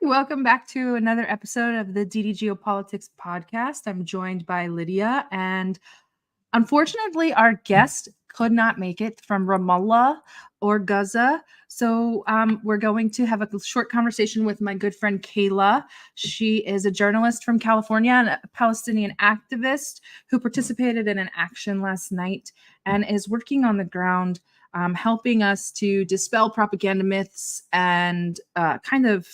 Welcome back to another episode of the DD Geopolitics podcast. I'm joined by Lydia, and unfortunately, our guest could not make it from Ramallah or Gaza. So we're going to have a short conversation with my good friend Kayla. She is a journalist from California and a Palestinian activist who participated in an action last night and is working on the ground, helping us to dispel propaganda myths and kind of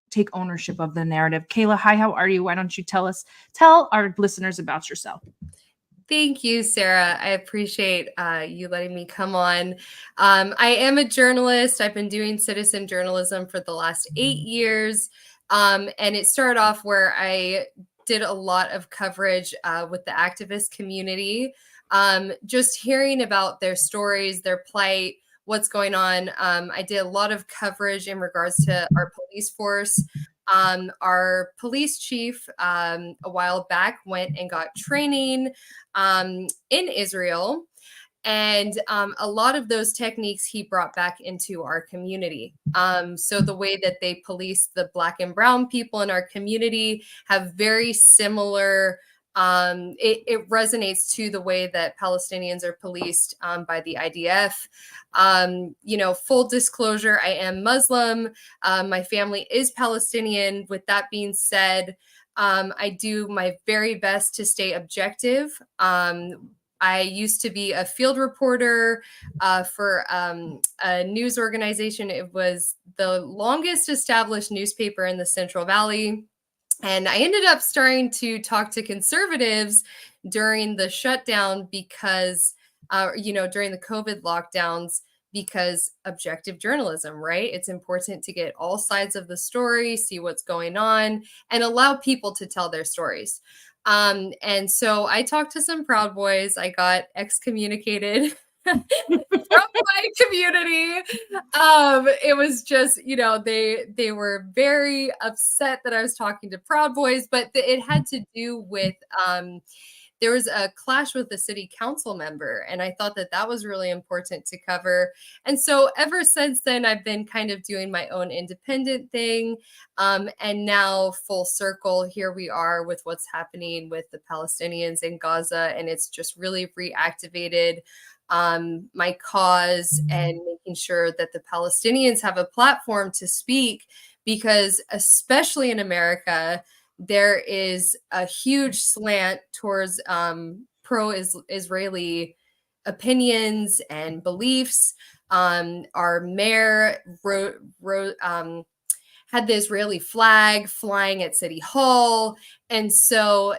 take ownership of the narrative. Kayla, hi, how are you? Why don't you tell our listeners about yourself? Thank you, Sarah. I appreciate you letting me come on. I am a journalist. I've been doing citizen journalism for the last 8 years. And it started off where I did a lot of coverage with the activist community, just hearing about their stories, their plight, what's going on. I did a lot of coverage in regards to our police force. Our police chief a while back went and got training in Israel. And a lot of those techniques he brought back into our community. So the way that they police the Black and brown people in our community have very similar. It resonates to the way that Palestinians are policed by the IDF. Full disclosure, I am Muslim. My family is Palestinian. With that being said, I do my very best to stay objective. I used to be a field reporter for a news organization. It was the longest established newspaper in the Central Valley. And I ended up starting to talk to conservatives during the shutdown because, during the COVID lockdowns, because objective journalism, right? It's important to get all sides of the story, see what's going on, and allow people to tell their stories. And so I talked to some Proud Boys. I got excommunicated from my community. It was just, they were very upset that I was talking to Proud Boys, but it had to do with there was a clash with a city council member, and I thought that was really important to cover. And so ever since then, I've been kind of doing my own independent thing. And now full circle, here we are with what's happening with the Palestinians in Gaza, and it's just really reactivated my cause and making sure that the Palestinians have a platform to speak, because especially in America, there is a huge slant towards pro-Israeli opinions and beliefs. Our mayor had the Israeli flag flying at City Hall. And so,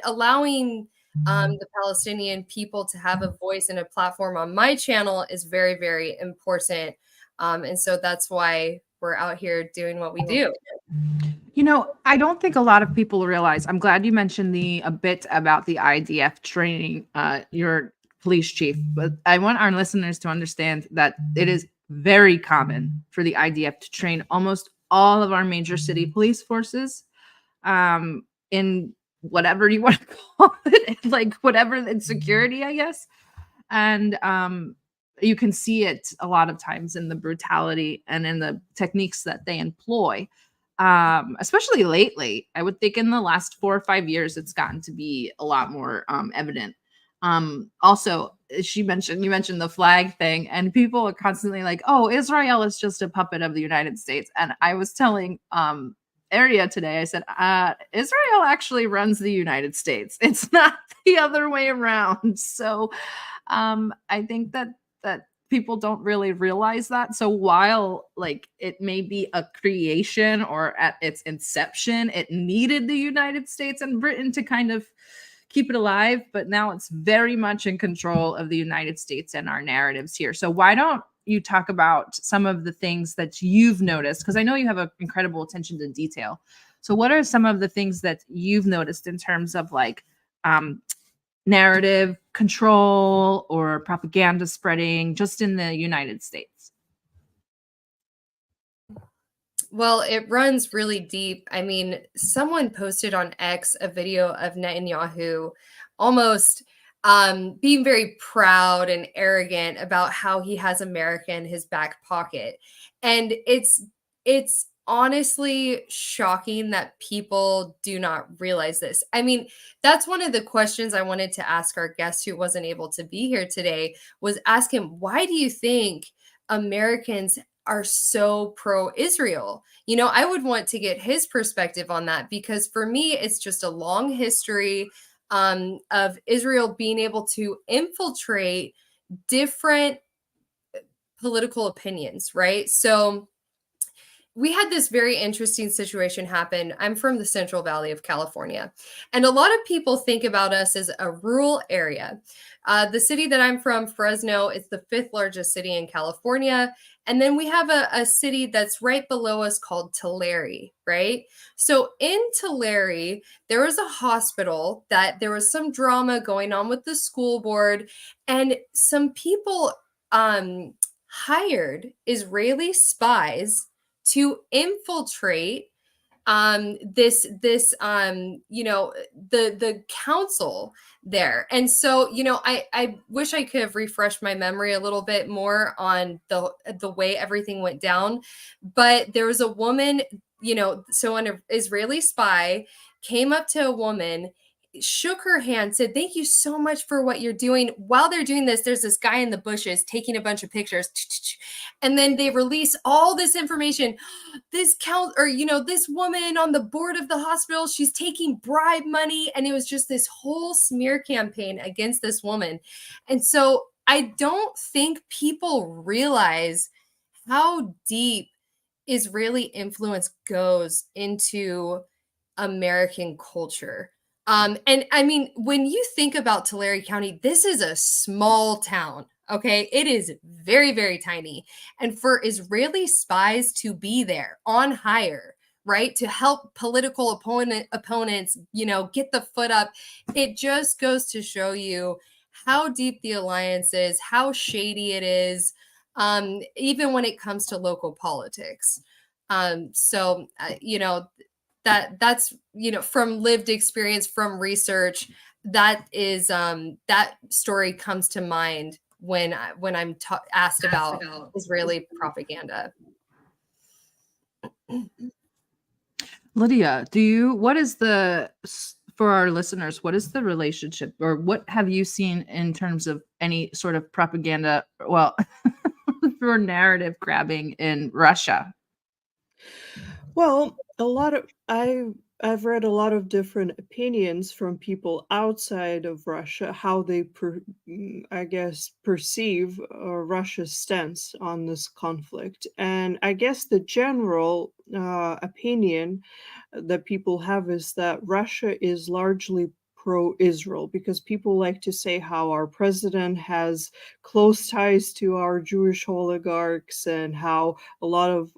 allowing the Palestinian people to have a voice and a platform on my channel is very, very important. And so that's why we're out here doing what we do. I don't think a lot of people realize. I'm glad you mentioned a bit about the IDF training your police chief, but I want our listeners to understand that it is very common for the IDF to train almost all of our major city police forces in whatever you want to call it, like whatever in security, I guess. And you can see it a lot of times in the brutality and in the techniques that they employ. Especially lately. I would think in the last 4 or 5 years, it's gotten to be a lot more evident. Also, you mentioned the flag thing, and people are constantly like, "Oh, Israel is just a puppet of the United States." And I was telling Area today, I said, Israel actually runs the United States. It's not the other way around. So I think that people don't really realize that. So while like it may be a creation, or at its inception, it needed the United States and Britain to kind of keep it alive, but now it's very much in control of the United States and our narratives here. So why don't you talk about some of the things that you've noticed? Because I know you have an incredible attention to detail. So what are some of the things that you've noticed in terms of like narrative control or propaganda spreading just in the United States? Well, it runs really deep. I mean, someone posted on X a video of Netanyahu almost being very proud and arrogant about how he has America in his back pocket. And it's it's honestly shocking that people do not realize this. I mean, that's one of the questions I wanted to ask our guest who wasn't able to be here today, was ask him, why do you think Americans are so pro-Israel? You know, I would want to get his perspective on that, because for me, it's just a long history of Israel being able to infiltrate different political opinions, right? So we had this very interesting situation happen. I'm from the Central Valley of California, and a lot of people think about us as a rural area. The city that I'm from, Fresno, is the 5th largest city in California. And then we have a city that's right below us called Tulare, right? So in Tulare, there was a hospital that there was some drama going on with the school board, and some people hired Israeli spies to infiltrate you know, the council there. And so, you know, I wish I could have refreshed my memory a little bit more on the way everything went down. But there was a woman, you know, so an Israeli spy came up to a woman, shook her hand, said, "Thank you so much for what you're doing." While they're doing this, there's this guy in the bushes taking a bunch of pictures. And then they release all this information. This you know, this woman on the board of the hospital, she's taking bribe money. And it was just this whole smear campaign against this woman. And so I don't think people realize how deep Israeli influence goes into American culture. And I mean, when you think about Tulare County, this is a small town. Okay, it is very, very tiny. And for Israeli spies to be there on hire, right, to help political opponents, you know, get the foot up, it just goes to show you how deep the alliance is, how shady it is, even when it comes to local politics. You know, that's, you know, from lived experience, from research, that is that story comes to mind when I'm asked about Israeli propaganda. Lydia, what is for our listeners, what is the relationship, or what have you seen in terms of any sort of propaganda, well, for narrative grabbing in Russia? Well, I've read a lot of different opinions from people outside of Russia, how they I guess perceive Russia's stance on this conflict. And I guess the general opinion that people have is that Russia is largely pro-Israel, because people like to say how our president has close ties to our Jewish oligarchs, and how a lot of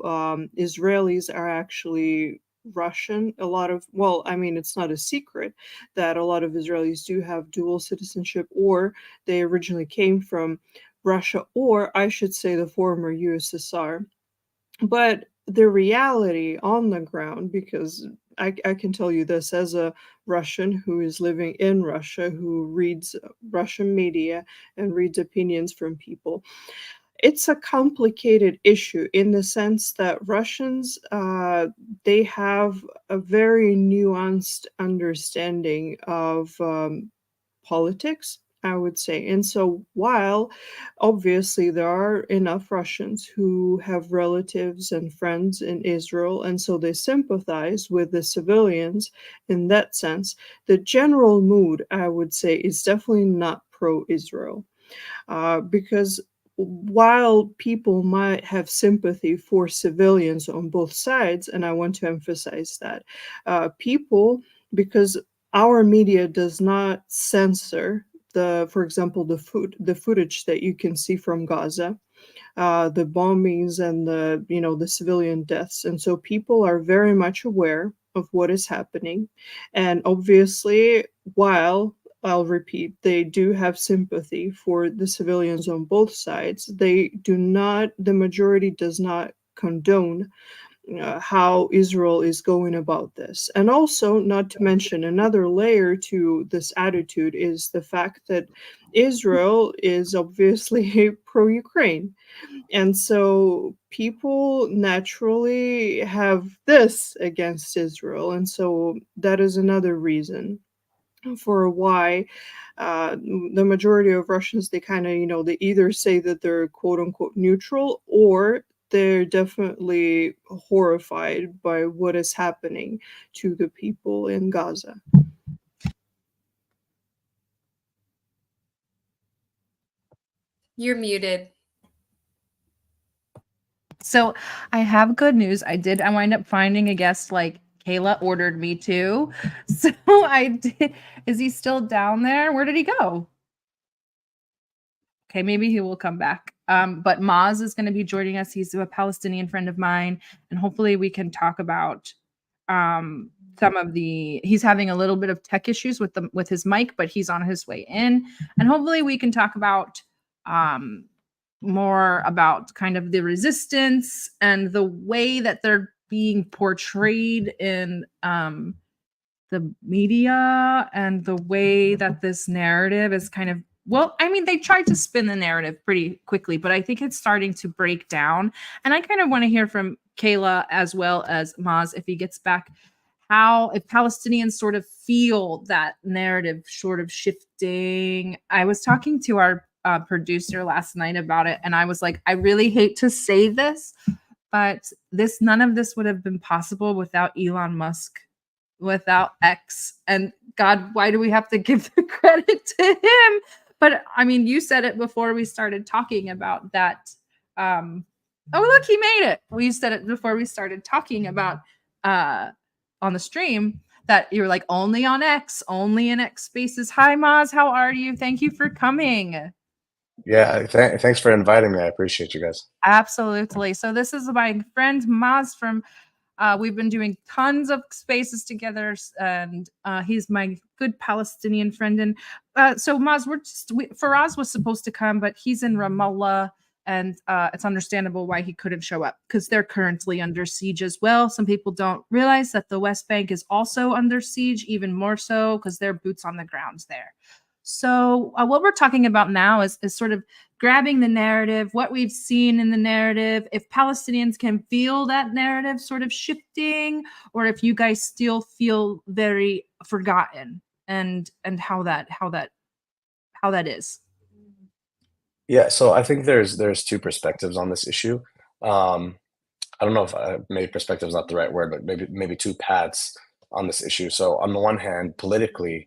Israelis are actually Russian. A lot of, well, I mean, it's not a secret that a lot of Israelis do have dual citizenship, or they originally came from Russia, or I should say the former USSR. But the reality on the ground, because I can tell you this as a Russian who is living in Russia, who reads Russian media and reads opinions from people, it's a complicated issue in the sense that Russians, they have a very nuanced understanding of politics, I would say. And so, while obviously there are enough Russians who have relatives and friends in Israel, and so they sympathize with the civilians in that sense, the general mood, I would say, is definitely not pro Israel. Because while people might have sympathy for civilians on both sides, and I want to emphasize that, people, because our media does not censor for example, the footage that you can see from Gaza, the bombings and the civilian deaths, and so people are very much aware of what is happening, and obviously, while I'll repeat, they do have sympathy for the civilians on both sides, the majority does not condone how Israel is going about this. And also, not to mention, another layer to this attitude is the fact that Israel is obviously pro-Ukraine. And so people naturally have this against Israel. And so that is another reason for why the majority of Russians, they kind of, they either say that they're quote unquote neutral, or they're definitely horrified by what is happening to the people in Gaza. You're muted. So I have good news. I wind up finding a guest like Kayla ordered me to. So I did. Is he still down there? Where did he go? Okay, maybe he will come back. But Maz is going to be joining us. He's a Palestinian friend of mine, and hopefully we can talk about some of the. He's having a little bit of tech issues with his mic, but he's on his way in, and hopefully we can talk about more about kind of the resistance and the way that they're being portrayed in the media, and the way that this narrative is kind of, well, I mean, they tried to spin the narrative pretty quickly, but I think it's starting to break down. And I kind of want to hear from Kayla as well as Maz, if he gets back, if Palestinians sort of feel that narrative sort of shifting. I was talking to our producer last night about it, and I was like, I really hate to say this, but none of this would have been possible without Elon Musk, without X. And God, why do we have to give the credit to him? But I mean, you said it before we started talking about that. Oh, look, he made it. We said it before we started talking about on the stream, that you're like, only on X, only in X spaces. Hi, Maz. How are you? Thank you for coming. Yeah, thanks for inviting me. I appreciate you guys. Absolutely. So this is my friend Maz from, we've been doing tons of spaces together, and he's my good Palestinian friend. And so Maz, Firas was supposed to come, but he's in Ramallah, and it's understandable why he couldn't show up, because they're currently under siege as well. Some people don't realize that the West Bank is also under siege, even more so because they're boots on the ground there. So what we're talking about now is sort of grabbing the narrative, what we've seen in the narrative, if Palestinians can feel that narrative sort of shifting, or if you guys still feel very forgotten, and how that is. Yeah, so I think there's two perspectives on this issue. I don't know if maybe perspective is not the right word, but maybe two paths on this issue. So on the one hand, politically,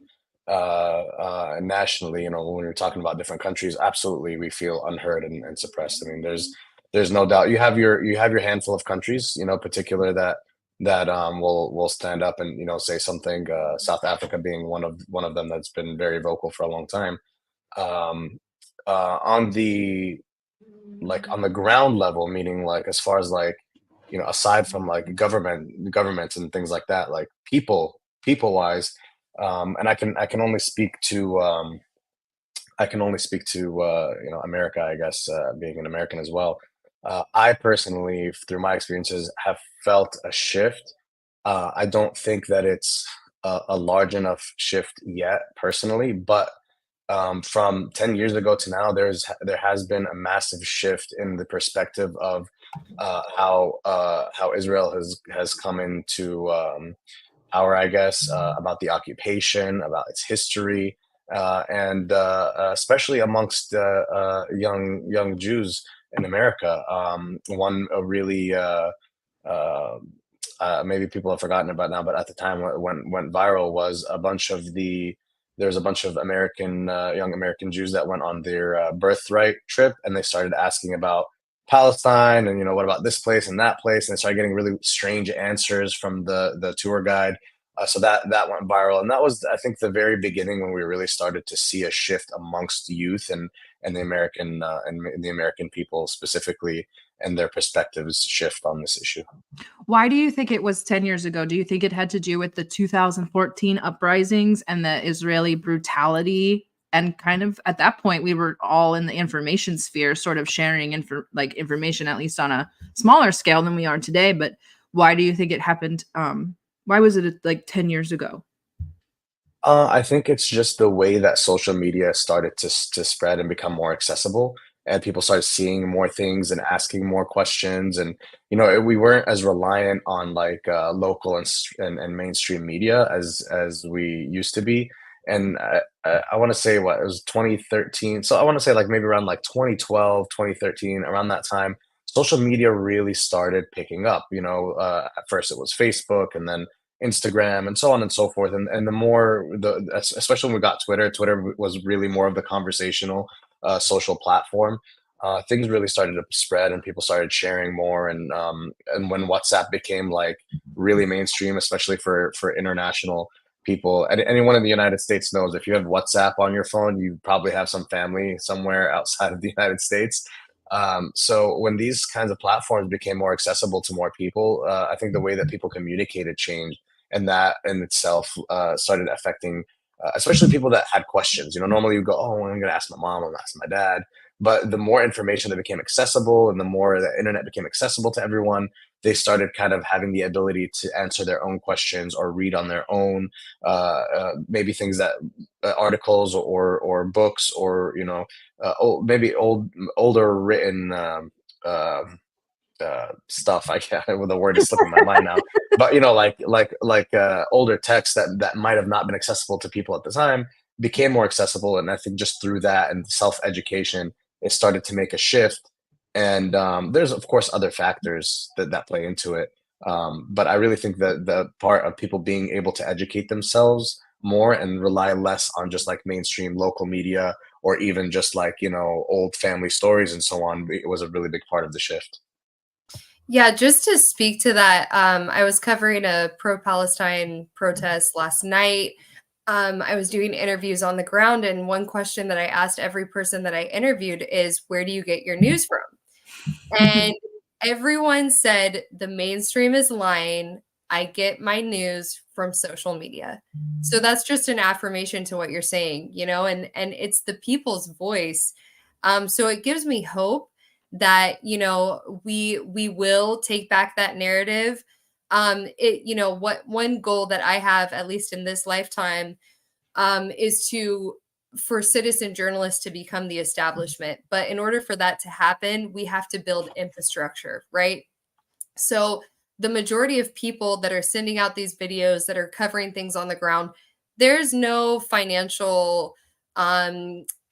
nationally, when we're talking about different countries, absolutely we feel unheard and suppressed. I mean, there's no doubt. You have your handful of countries, particular that will stand up and say something. South Africa being one of them that's been very vocal for a long time. On the ground level, meaning like as far as like aside from like governments and things like that, like people wise. And I can only speak to America, I guess, being an American as well. I personally, through my experiences, have felt a shift. I don't think that it's a large enough shift yet, personally, but from 10 years ago to now, there has been a massive shift in the perspective of how Israel has come into power, I guess, about the occupation, about its history, and especially amongst young Jews in America. One really maybe people have forgotten about now, but at the time when went viral was there's a bunch of young American Jews that went on their birthright trip, and they started asking about Palestine and what about this place and that place, and they started getting really strange answers from the tour guide. So that went viral, and that was, I think, the very beginning when we really started to see a shift amongst youth and the American people specifically, and their perspectives shift on this issue. Why do you think it was 10 years ago? Do you think it had to do with the 2014 uprisings and the Israeli brutality? And kind of at that point, we were all in the information sphere, sort of sharing information, at least on a smaller scale than we are today. But why do you think it happened? Why was it like 10 years ago? I think it's just the way that social media started to spread and become more accessible, and people started seeing more things and asking more questions, and we weren't as reliant on like local and mainstream media as we used to be. And I want to say what it was 2013, so I want to say like maybe around like 2012, 2013, around that time, social media really started picking up. At first it was Facebook, and then Instagram, and so on and so forth. And the more especially when we got Twitter, Twitter was really more of the conversational social platform. Things really started to spread, and people started sharing more. And when WhatsApp became like really mainstream, especially for international people, and anyone in the United States knows if you have WhatsApp on your phone, you probably have some family somewhere outside of the United States. So when these kinds of platforms became more accessible to more people, I think the way that people communicated changed, and that in itself started affecting, especially people that had questions. Normally you go, "Oh, I'm going to ask my mom, I'm going to ask my dad." But the more information that became accessible, and the more the internet became accessible to everyone, they started kind of having the ability to answer their own questions or read on their own, maybe things that articles or books, or maybe older written stuff. I can't. Well, the word is slipping my mind now. But like older text that might have not been accessible to people at the time became more accessible, and I think just through that and self education, it started to make a shift. And there's of course other factors that play into it. But I really think that the part of people being able to educate themselves more and rely less on just like mainstream local media, or even just like old family stories and so on, it was a really big part of the shift. Yeah, just to speak to that, I was covering a pro-Palestine protest last night. I was doing interviews on the ground, and one question that I asked every person that I interviewed is, "Where do you get your news from?" And everyone said, "The mainstream is lying. I get my news from social media." So that's just an affirmation to what you're saying, and it's the people's voice. So it gives me hope that we will take back that narrative. What one goal that I have, at least in this lifetime, is to for citizen journalists to become the establishment. But in order for that to happen, we have to build infrastructure, right? So the majority of people that are sending out these videos, that are covering things on the ground, there's no financial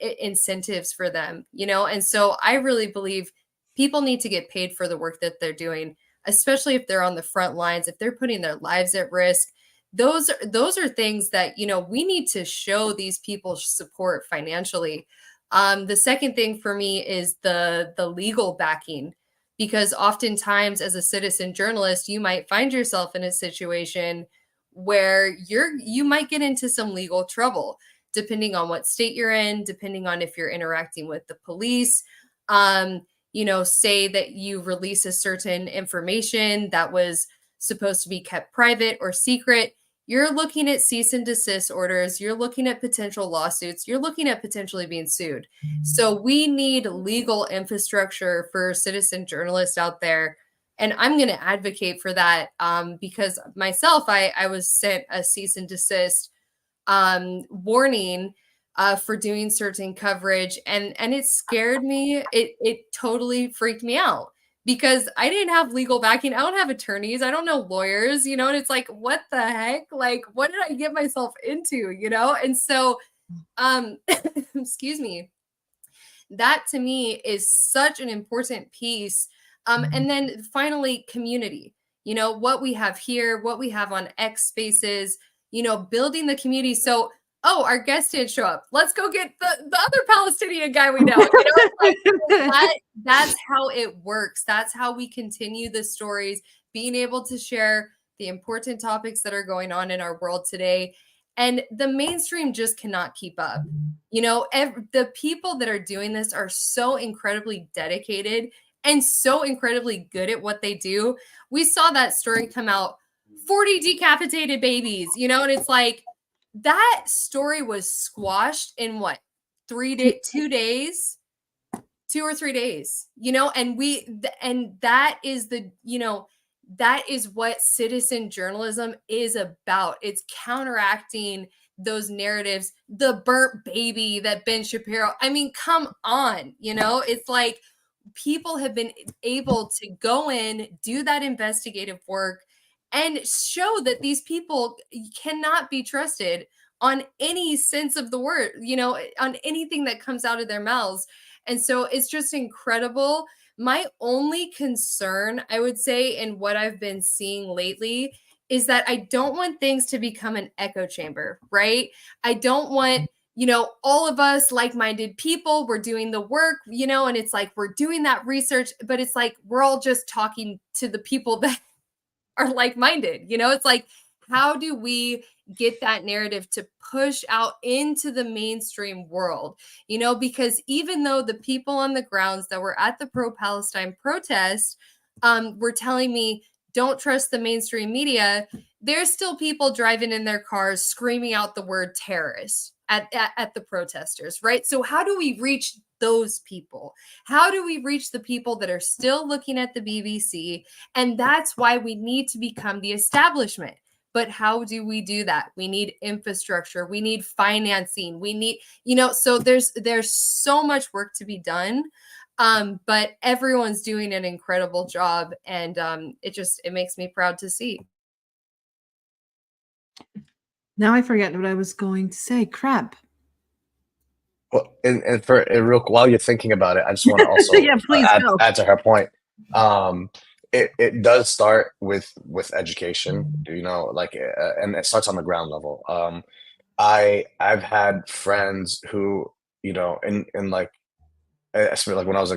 incentives for them, and so I really believe people need to get paid for the work that they're doing, especially if they're on the front lines, if they're putting their lives at risk. Those are things that we need to show these people support financially. The second thing for me is the legal backing, because oftentimes as a citizen journalist, you might find yourself in a situation where you might get into some legal trouble, depending on what state you're in, depending on if you're interacting with the police. Say that you release a certain information that was supposed to be kept private or secret. You're looking at cease and desist orders. You're looking at potential lawsuits. You're looking at potentially being sued. So we need legal infrastructure for citizen journalists out there. And I'm going to advocate for that, because myself, I was sent a cease and desist warning for doing certain coverage, and it scared me. It totally freaked me out, because I didn't have legal backing. I don't have attorneys. I don't know lawyers, and it's like, what the heck? Like, what did I get myself into, And so, excuse me, that to me is such an important piece. And then finally, community, what we have here, what we have on X Spaces, building the community. So, oh, our guest didn't show up. Let's go get the other Palestinian guy we know. That's how it works. That's how we continue the stories, being able to share the important topics that are going on in our world today. And the mainstream just cannot keep up. The people that are doing this are so incredibly dedicated and so incredibly good at what they do. We saw that story come out, 40 decapitated babies, and it's like, that story was squashed in what, 2 days, 2 or 3 days, and that is that is what citizen journalism is about. It's counteracting those narratives, the burnt baby that Ben Shapiro, I mean, come on, it's like people have been able to go in, do that investigative work, and show that these people cannot be trusted on any sense of the word, on anything that comes out of their mouths. And so it's just incredible. My only concern, I would say, in what I've been seeing lately is that I don't want things to become an echo chamber, right? I don't want, all of us like-minded people, we're doing the work, and it's like we're doing that research, but it's like we're all just talking to the people that are like-minded. It's like, how do we get that narrative to push out into the mainstream world? Because even though the people on the grounds that were at the pro-Palestine protest were telling me, don't trust the mainstream media, there's still people driving in their cars screaming out the word terrorist at the protesters, right? So how do we reach those people? How do we reach the people that are still looking at the BBC? And that's why we need to become the establishment. But how do we do that? We need infrastructure. We need financing. We need, so there's so much work to be done. But everyone's doing an incredible job. And it makes me proud to see. Now I forget what I was going to say. Crap. Well, and for real, while you're thinking about it, I just want to also Yeah, please go. add to her point. It does start with education, and it starts on the ground level. I've had friends who, in like, especially like when I was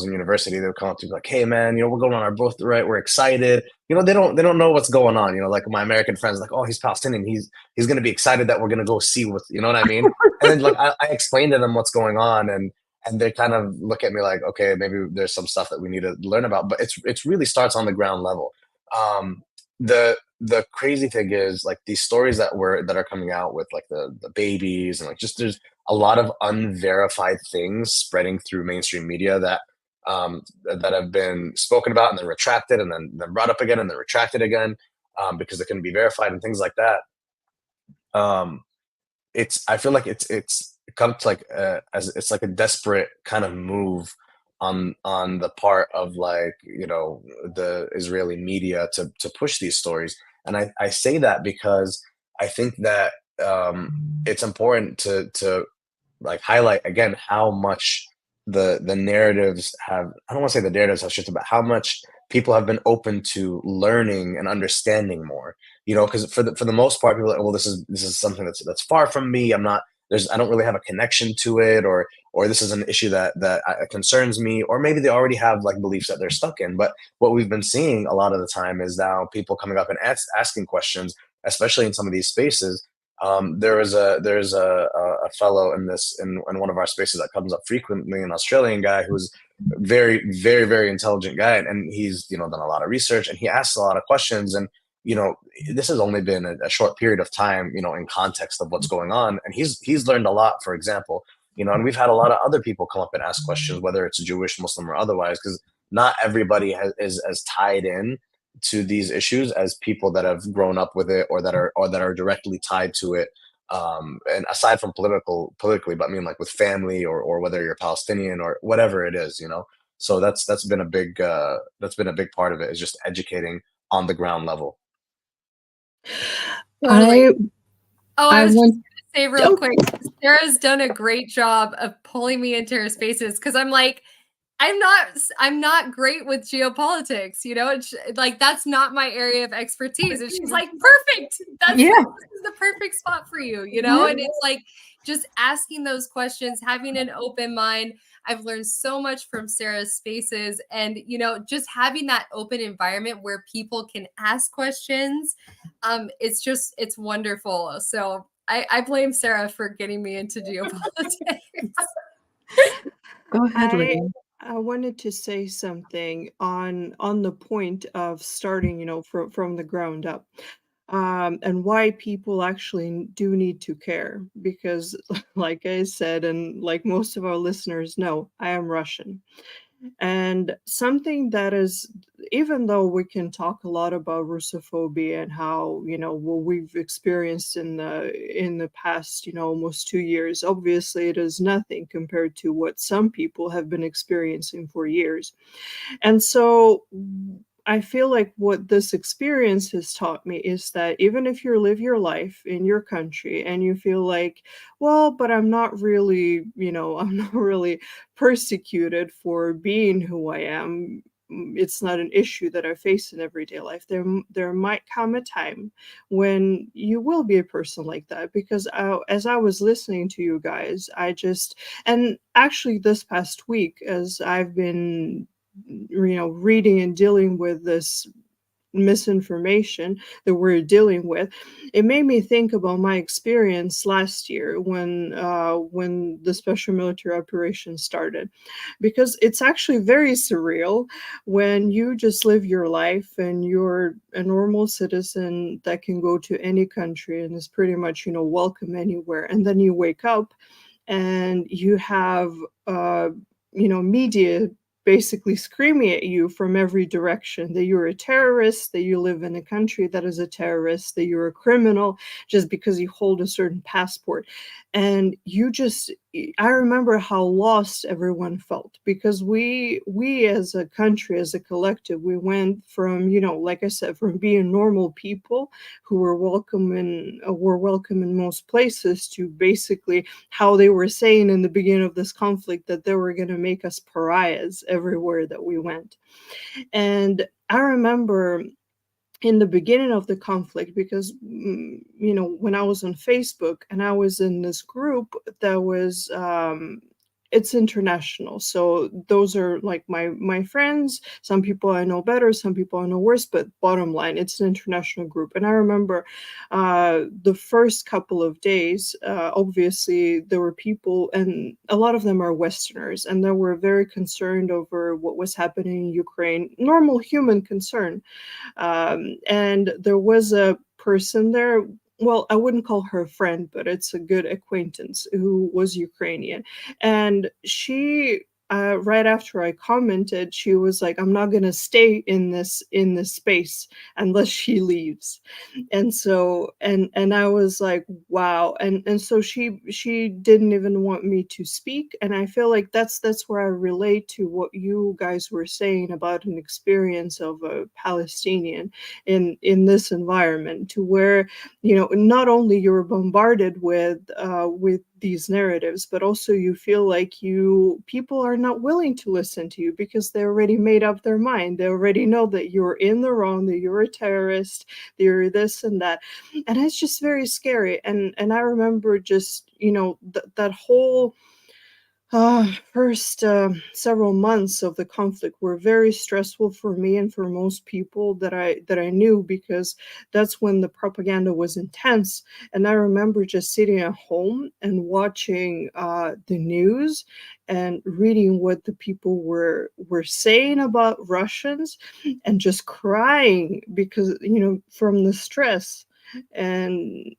in university, they would come up to me like, "Hey man, we're going on our birthright, we're excited." They don't know what's going on. Like my American friends, like, "Oh, he's Palestinian, he's gonna be excited that we're gonna go see what," you know what I mean? And then like I explain to them what's going on, and they kind of look at me like, okay, maybe there's some stuff that we need to learn about, but it's really starts on the ground level. The crazy thing is like these stories that are coming out with like the babies and like just there's a lot of unverified things spreading through mainstream media that have been spoken about and then retracted and then brought up again and then retracted again because they couldn't be verified and things like that. I feel like it's come to like as it's like a desperate kind of move on the part of like the Israeli media to push these stories, and I say that because I think that it's important to like highlight again how much the narratives have, I don't want to say the narratives have shifted, but how much people have been open to learning and understanding more. Because for the most part, people are like, well, this is something that's far from me. I don't really have a connection to it, or this is an issue that concerns me, or maybe they already have like beliefs that they're stuck in. But what we've been seeing a lot of the time is now people coming up and asking questions, especially in some of these spaces. There's a fellow in one of our spaces that comes up frequently, an Australian guy who's very, very, very intelligent guy, and he's done a lot of research, and he asks a lot of questions, and this has only been a short period of time, in context of what's going on, and he's learned a lot, for example, and we've had a lot of other people come up and ask questions, whether it's Jewish, Muslim, or otherwise, because not everybody is as tied in to these issues as people that have grown up with it or that are directly tied to it. And aside from politically, but I mean like with family or whether you're Palestinian or whatever it is, So that's been a big part of it, is just educating on the ground level. Totally. I was just want- going to say real quick, Sarah's done a great job of pulling me into her spaces, because I'm like, I'm not great with geopolitics, it's like, that's not my area of expertise. And she's like, perfect. This is the perfect spot for you, and it's like just asking those questions, having an open mind. I've learned so much from Sarah's spaces, and just having that open environment where people can ask questions. It's wonderful. So I blame Sarah for getting me into geopolitics. Go ahead, Lydia. I wanted to say something on the point of starting, from the ground up, and why people actually do need to care. Because, like I said, and like most of our listeners know, I am Russian, And something that is, even though we can talk a lot about Russophobia and how, what we've experienced in the past, almost 2 years, obviously it is nothing compared to what some people have been experiencing for years. And so I feel like what this experience has taught me is that even if you live your life in your country and you feel like, well, but I'm not really, I'm not really persecuted for being who I am. It's not an issue that I face in everyday life. There might come a time when you will be a person like that, because as I was listening to you guys, and actually this past week, as I've been reading and dealing with this misinformation that we're dealing with, it made me think about my experience last year when the special military operation started, because it's actually very surreal when you just live your life and you're a normal citizen that can go to any country and is pretty much welcome anywhere, and then you wake up and you have media basically screaming at you from every direction that you're a terrorist, that you live in a country that is a terrorist, that you're a criminal just because you hold a certain passport. And I remember how lost everyone felt, because we as a country, as a collective, we went from, like I said, from being normal people who were welcome in most places, to basically how they were saying in the beginning of this conflict that they were going to make us pariahs everywhere that we went. And I remember in the beginning of the conflict, because when I was on Facebook and I was in this group that was it's international, so those are like my friends. Some people I know better, some people I know worse, but bottom line, it's an international group. And I remember the first couple of days, obviously there were people, and a lot of them are Westerners, and they were very concerned over what was happening in Ukraine, normal human concern. And there was a person there, well, I wouldn't call her a friend, but it's a good acquaintance, who was Ukrainian. And she, right after I commented, she was like, I'm not going to stay in this space unless she leaves. And so, and I was like, wow. And so she didn't even want me to speak. And I feel like that's where I relate to what you guys were saying about an experience of a Palestinian in this environment, to where, not only you're bombarded with these narratives, but also you feel like people are not willing to listen to you, because they already made up their mind. They already know that you're in the wrong, that you're a terrorist, that you're this and that. And it's just very scary. And I remember just, that whole first several months of the conflict were very stressful for me and for most people that I knew, because that's when the propaganda was intense. And I remember just sitting at home and watching the news and reading what the people were saying about Russians, and just crying because, from the stress. And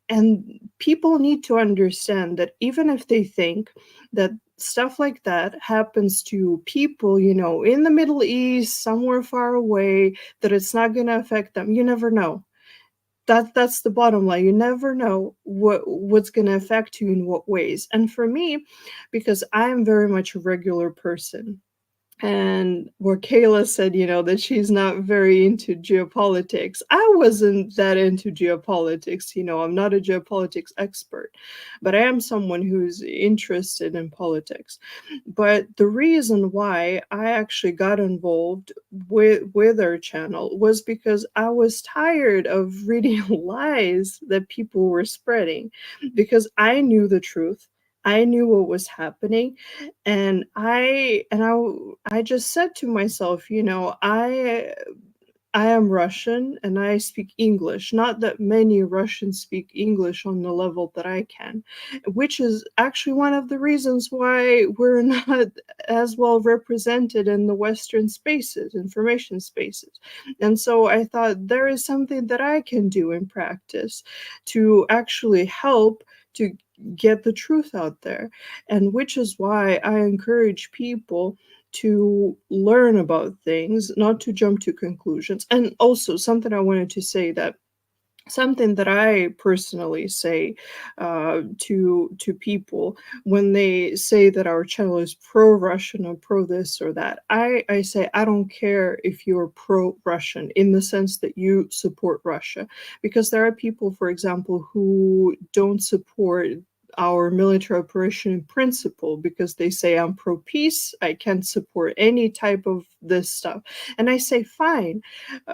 people need to understand that even if they think that stuff like that happens to people, in the Middle East, somewhere far away, that it's not going to affect them. You never know. That's the bottom line. You never know what's going to affect you in what ways. And for me, because I am very much a regular person, and where Kayla said, that she's not very into geopolitics. I wasn't that into geopolitics. I'm not a geopolitics expert, but I am someone who's interested in politics. But the reason why I actually got involved with our channel was because I was tired of reading lies that people were spreading, because I knew the truth. I knew what was happening, and I just said to myself, I am Russian and I speak English. Not that many Russians speak English on the level that I can, which is actually one of the reasons why we're not as well represented in the Western spaces, information spaces. And so I thought, there is something that I can do in practice to actually help to get the truth out there. And which is why I encourage people to learn about things, not to jump to conclusions. And also something I wanted to say, that something that I personally say to people when they say that our channel is pro-Russian or pro this or that. I say I don't care if you're pro-Russian in the sense that you support Russia, because there are people, for example, who don't support our military operation in principle because they say I'm pro-peace, I can't support any type of this stuff. And I say, fine,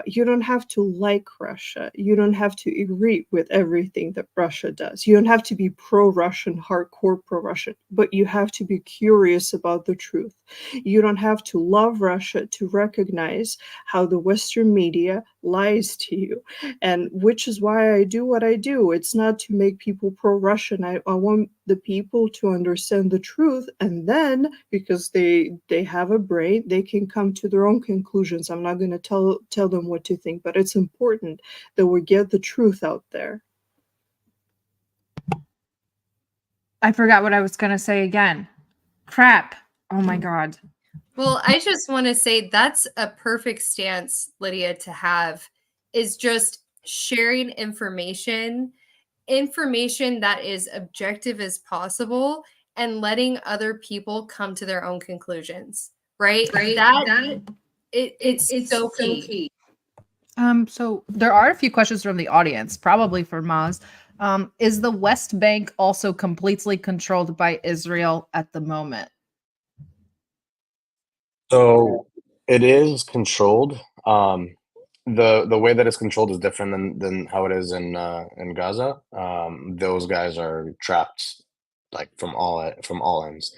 you don't have to like Russia. You don't have to agree with everything that Russia does. You don't have to be pro-Russian, hardcore pro-Russian, but you have to be curious about the truth. You don't have to love Russia to recognize how the Western media lies to you, and which is why I do what I do. It's not to make people pro-Russian. I want the people to understand the truth, and then because they have a brain, they can come to their own conclusions. I'm not going to tell them what to think, but it's important that we get the truth out there. I forgot what I was going to say again. Crap. Oh my God. Well, I just want to say that's a perfect stance, Lydia, to have, is just sharing information that is objective as possible and letting other people come to their own conclusions. Right? It's so key. So there are a few questions from the audience, probably for Maz. Is the West Bank also completely controlled by Israel at the moment? So it is controlled. The way that it's controlled is different than how it is in Gaza. Those guys are trapped like from all ends.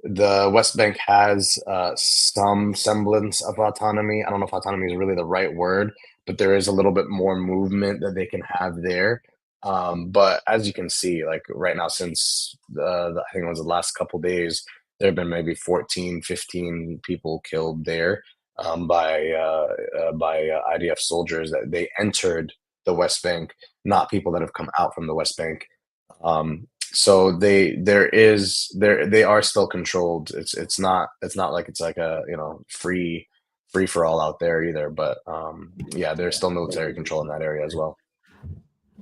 The West Bank has some semblance of autonomy. I don't know if autonomy is really the right word, but there is a little bit more movement that they can have there. But as you can see, like right now, since I think it was the last couple days, there have been maybe 14, 15 people killed there by IDF soldiers that they entered the West Bank, not people that have come out from the West Bank. So they are still controlled. It's not like it's like a free for all out there either. But yeah, there's still military control in that area as well.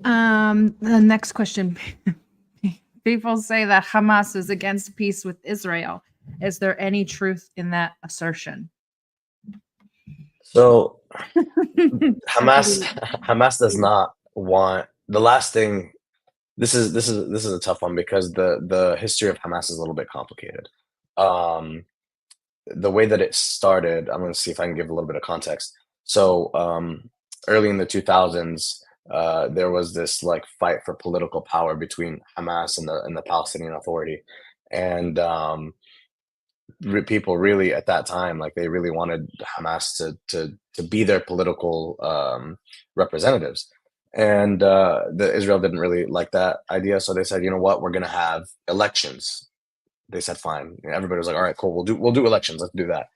The next question. People say that Hamas is against peace with Israel. Is there any truth in that assertion? So Hamas does not want the last thing. This is a tough one because the history of Hamas is a little bit complicated. The way that it started, I'm going to see if I can give a little bit of context. So early in the 2000s, there was this like fight for political power between Hamas and the Palestinian Authority, and people really at that time, like they really wanted Hamas to be their political representatives. And the Israel didn't really like that idea, so they said, you know what, we're going to have elections. They said, fine. Everybody was like, all right, cool, we'll do elections. Let's do that.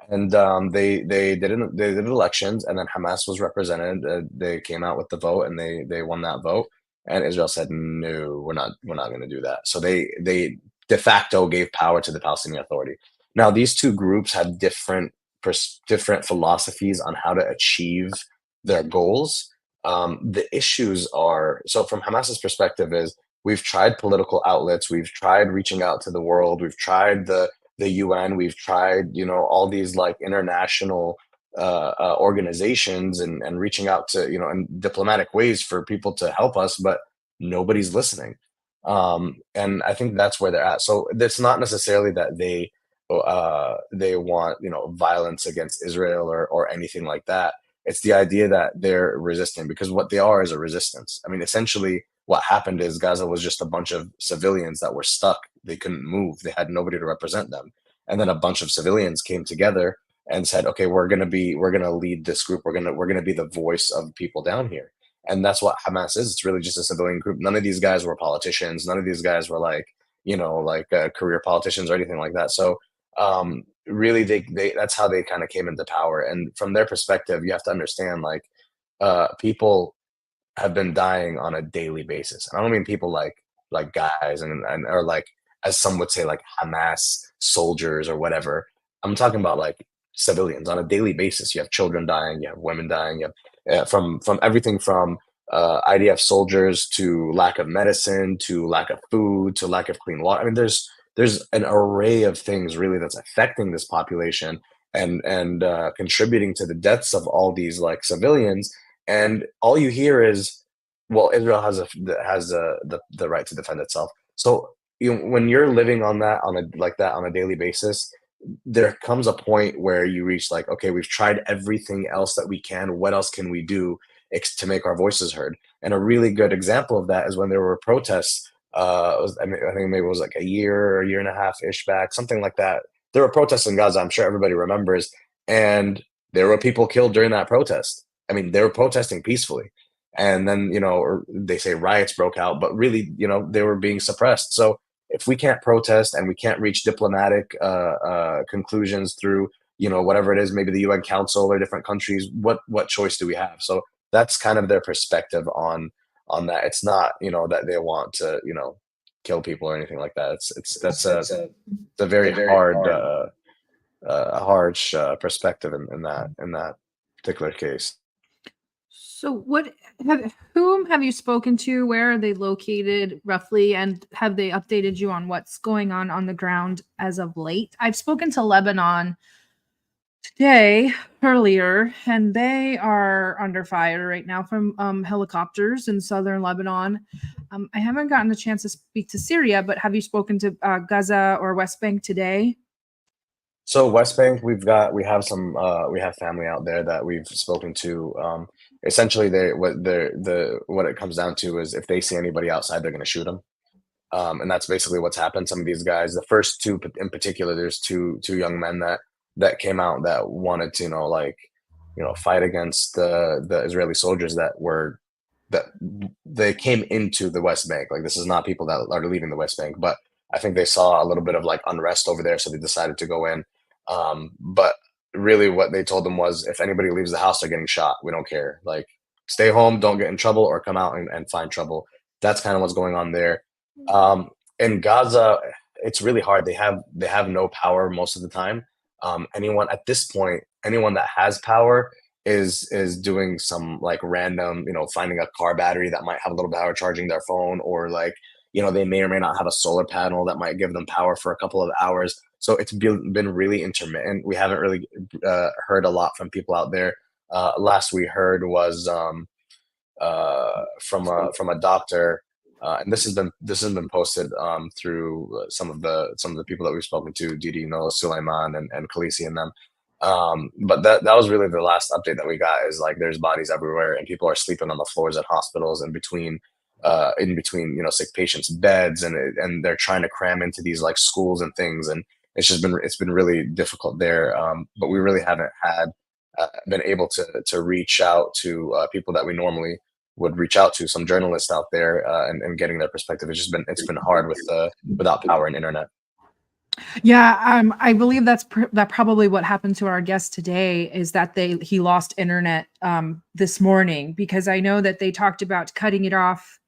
And they did elections, and then Hamas was represented. They came out with the vote, and they won that vote. And Israel said, no, we're not going to do that. So they de facto gave power to the Palestinian Authority. Now, these two groups have different philosophies on how to achieve their goals. The issues are, so from Hamas's perspective, is we've tried political outlets, we've tried reaching out to the world, we've tried the UN, we've tried all these like international organizations and reaching out to in diplomatic ways for people to help us, but nobody's listening. And I think that's where they're at. So it's not necessarily that they want violence against Israel or anything like that. It's the idea that they're resisting, because what they are is a resistance. I mean, essentially what happened is Gaza was just a bunch of civilians that were stuck. They couldn't move. They had nobody to represent them. And then a bunch of civilians came together and said, okay, we're going to lead this group. We're going to be the voice of people down here. And that's what Hamas is. It's really just a civilian group. None of these guys were politicians. None of these guys were like career politicians or anything like that. So really they that's how they kind of came into power. And from their perspective, you have to understand, like people have been dying on a daily basis. And I don't mean people like guys and or like as some would say, like Hamas soldiers or whatever. I'm talking about like civilians on a daily basis. You have children dying, you have women dying, you have from everything from IDF soldiers to lack of medicine to lack of food to lack of clean water. I mean, there's an array of things really that's affecting this population and contributing to the deaths of all these like civilians. And all you hear is, well, Israel the right to defend itself. So when you're living on that on a daily basis, there comes a point where you reach like, okay, we've tried everything else that we can. What else can we do to make our voices heard? And a really good example of that is when there were protests. I think maybe it was like a year and a half ish back, something like that. There were protests in Gaza. I'm sure everybody remembers, and there were people killed during that protest. I mean, they were protesting peacefully, and then or they say riots broke out, but really, they were being suppressed. So if we can't protest and we can't reach diplomatic conclusions through whatever it is, maybe the UN Council or different countries, what choice do we have? So that's kind of their perspective on that. It's not that they want to kill people or anything like that. It's a very harsh perspective in that particular case. So whom have you spoken to? Where are they located roughly? And have they updated you on what's going on the ground as of late? I've spoken to Lebanon today earlier, and they are under fire right now from helicopters in southern Lebanon. I haven't gotten a chance to speak to Syria, but have you spoken to Gaza or West Bank today? So West Bank, we have family out there that we've spoken to. Essentially, what it comes down to is if they see anybody outside, they're going to shoot them, and that's basically what's happened. Some of these guys, the first two in particular, there's two young men that came out that wanted to fight against the Israeli soldiers that they came into the West Bank. Like, this is not people that are leaving the West Bank, but I think they saw a little bit of like unrest over there, so they decided to go in. But really what they told them was, if anybody leaves the house, they're getting shot. We don't care. Like, stay home, don't get in trouble, or come out and find trouble. That's kind of what's going on there. In Gaza, it's really hard. They have no power most of the time. Anyone at this point, anyone that has power is doing some like random, finding a car battery that might have a little power, charging their phone, or like, they may or may not have a solar panel that might give them power for a couple of hours. So it's been really intermittent. We haven't really heard a lot from people out there. Last we heard was from a doctor, and this has been posted through some of the people that we've spoken to, Didi, Suleiman, and Khaleesi and them. But that was really the last update that we got, is like there's bodies everywhere and people are sleeping on the floors at hospitals in between sick patients' beds, and they're trying to cram into these like schools and things, and it's been really difficult there. But we really haven't been able to reach out to people that we normally would reach out to, some journalists out there, and getting their perspective. It's been hard without power and internet. Yeah, I believe that probably what happened to our guest today, is that he lost internet this morning, because I know that they talked about cutting it off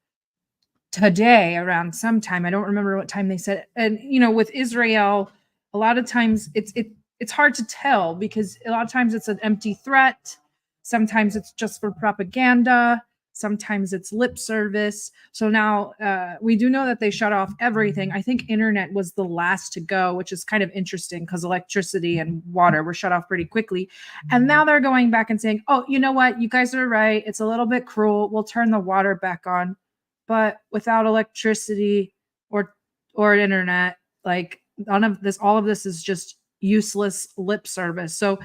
today around some time. I don't remember what time they said. And with Israel, a lot of times it's hard to tell, because a lot of times it's an empty threat. Sometimes it's just for propaganda. Sometimes it's lip service. So now we do know that they shut off everything. I think internet was the last to go, which is kind of interesting, because electricity and water were shut off pretty quickly. And now they're going back and saying, oh, you know what? You guys are right. It's a little bit cruel. We'll turn the water back on. But without electricity or internet, like all of this is just useless lip service. So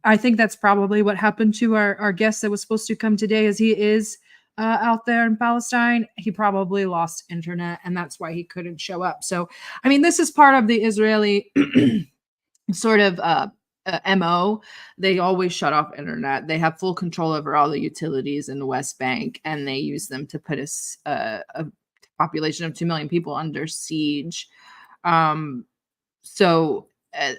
I think that's probably what happened to our guest that was supposed to come today, as he is out there in Palestine. He probably lost internet, and that's why he couldn't show up. So, I mean, this is part of the Israeli sort of MO. They always shut off internet. They have full control over all the utilities in the West Bank, and they use them to put a population of 2 million people under siege. So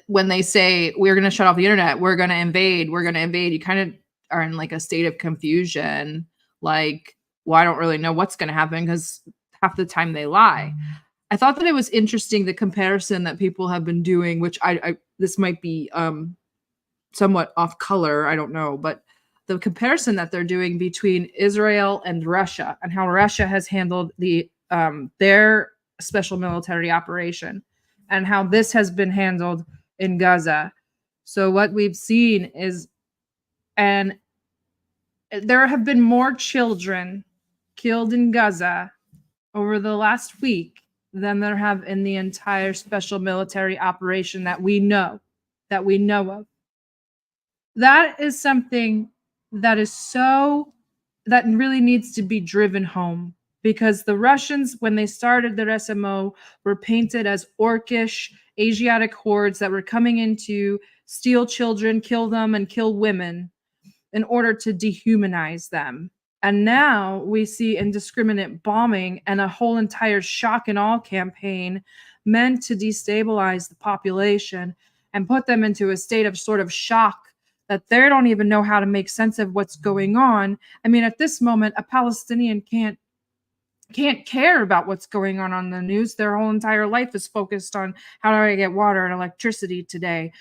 when they say we're going to shut off the internet, we're going to invade, you kind of are in like a state of confusion. Like, well, I don't really know what's going to happen, because half the time they lie. I thought that it was interesting, the comparison that people have been doing, which this might be somewhat off color, I don't know, but the comparison that they're doing between Israel and Russia, and how Russia has handled their special military operation, and how this has been handled in Gaza. So what we've seen is, and there have been more children killed in Gaza over the last week than there have in the entire special military operation that we know of. That is something that really needs to be driven home, because the Russians, when they started their SMO, were painted as orcish Asiatic hordes that were coming in to steal children, kill them, and kill women in order to dehumanize them. And now we see indiscriminate bombing and a whole entire shock and awe campaign meant to destabilize the population and put them into a state of sort of shock that they don't even know how to make sense of what's going on. I mean, at this moment, a Palestinian can't care about what's going on the news. Their whole entire life is focused on, how do I get water and electricity today?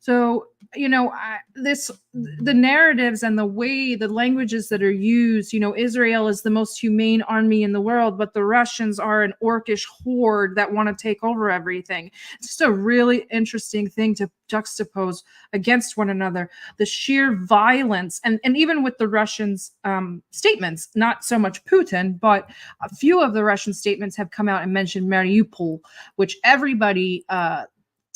So, the narratives and the languages that are used, Israel is the most humane army in the world, but the Russians are an orcish horde that want to take over everything. It's just a really interesting thing to juxtapose against one another. The sheer violence, and even with the Russians' statements, not so much Putin, but a few of the Russian statements have come out and mentioned Mariupol, which everybody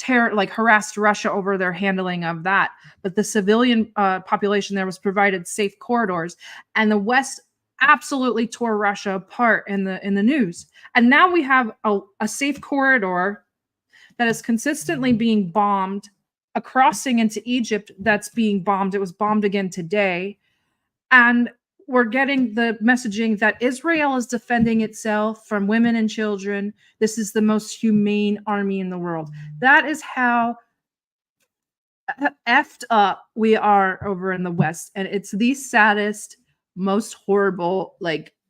harassed Russia over their handling of that, but the civilian population there was provided safe corridors, and the West absolutely tore Russia apart in the news. And now we have a safe corridor that is consistently being bombed, a crossing into Egypt that's being bombed. It was bombed again today, and we're getting the messaging that Israel is defending itself from women and children. This is the most humane army in the world. That is how effed up we are over in the West. And it's the saddest, most horrible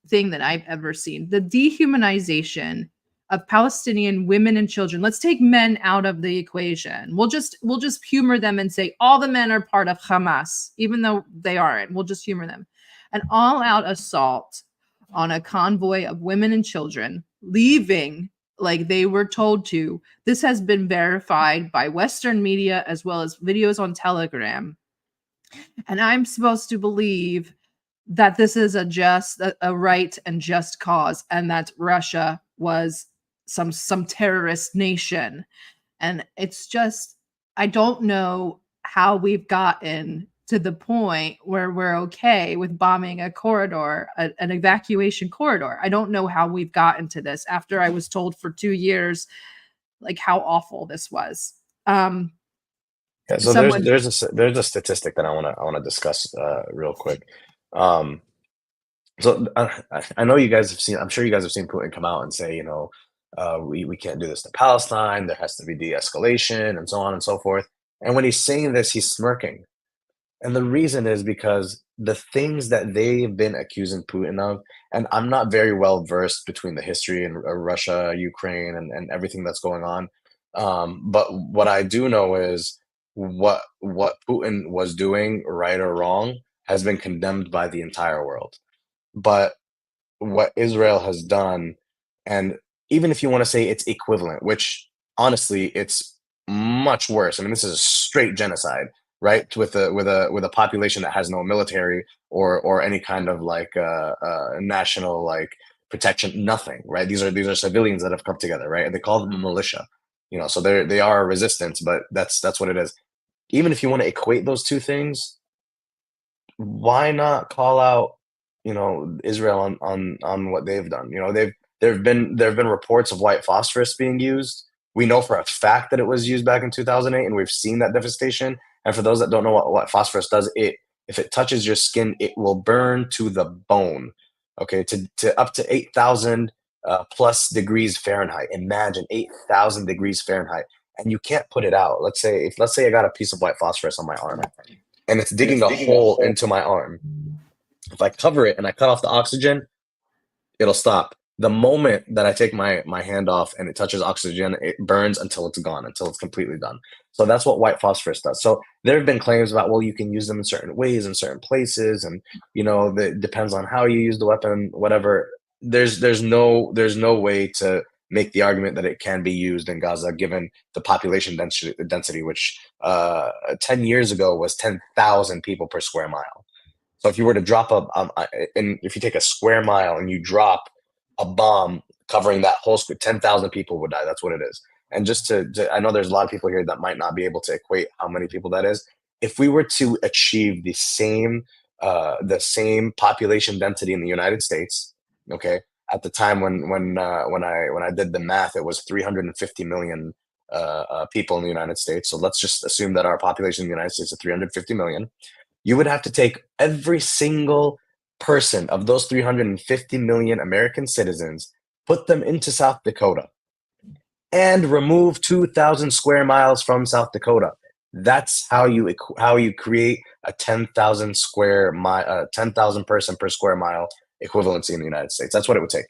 thing that I've ever seen. The dehumanization of Palestinian women and children. Let's take men out of the equation. We'll just humor them and say all the men are part of Hamas, even though they aren't. We'll just humor them. An all-out assault on a convoy of women and children, leaving like they were told to. This has been verified by Western media as well as videos on Telegram. And I'm supposed to believe that this is a right and just cause, and that Russia was some terrorist nation. And it's just, I don't know how we've gotten to the point where we're okay with bombing a corridor, an evacuation corridor. I don't know how we've gotten to this after I was told for 2 years, how awful this was. Yeah, so there's a statistic that I want to discuss real quick. So I know you guys have seen. I'm sure you guys have seen Putin come out and say, we can't do this to Palestine. There has to be de-escalation and so on and so forth. And when he's saying this, he's smirking. And the reason is because the things that they've been accusing Putin of, and I'm not very well versed between the history in Russia, Ukraine, and everything that's going on. But what I do know is what Putin was doing, right or wrong, has been condemned by the entire world. But what Israel has done, and even if you want to say it's equivalent, which honestly it's much worse. I mean, this is a straight genocide, right? With a population that has no military or any kind of national protection, nothing, right? These are civilians that have come together, right? And they call them a militia, so they are a resistance, but that's what it is. Even if you want to equate those two things, why not call out Israel on what they've done? There have been reports of white phosphorus being used. We know for a fact that it was used back in 2008, and we've seen that devastation. And for those that don't know what phosphorus does, if it touches your skin, it will burn to the bone. Okay, to up to 8,000 plus degrees Fahrenheit. Imagine 8,000 degrees Fahrenheit, and you can't put it out. Let's say I got a piece of white phosphorus on my arm, and it's digging a hole into my arm. If I cover it and I cut off the oxygen, it'll stop. The moment that I take my hand off and it touches oxygen, it burns until it's gone, until it's completely done. So that's what white phosphorus does. So there have been claims about, well, you can use them in certain ways in certain places, and that depends on how you use the weapon, whatever. There's no way to make the argument that it can be used in Gaza given the population density, which 10 years ago was 10,000 people per square mile. So if you were to drop and if you take a square mile and you drop a bomb covering that whole square, 10,000 people would die. That's what it is. And just I know there's a lot of people here that might not be able to equate how many people that is. If we were to achieve the same population density in the United States, okay, at the time when I did the math, it was 350 million people in the United States. So let's just assume that our population in the United States is 350 million. You would have to take every single person of those 350 million American citizens, put them into South Dakota, and remove 2,000 square miles from South Dakota. That's how you create a 10,000 person per square mile equivalency in the United States. That's what it would take.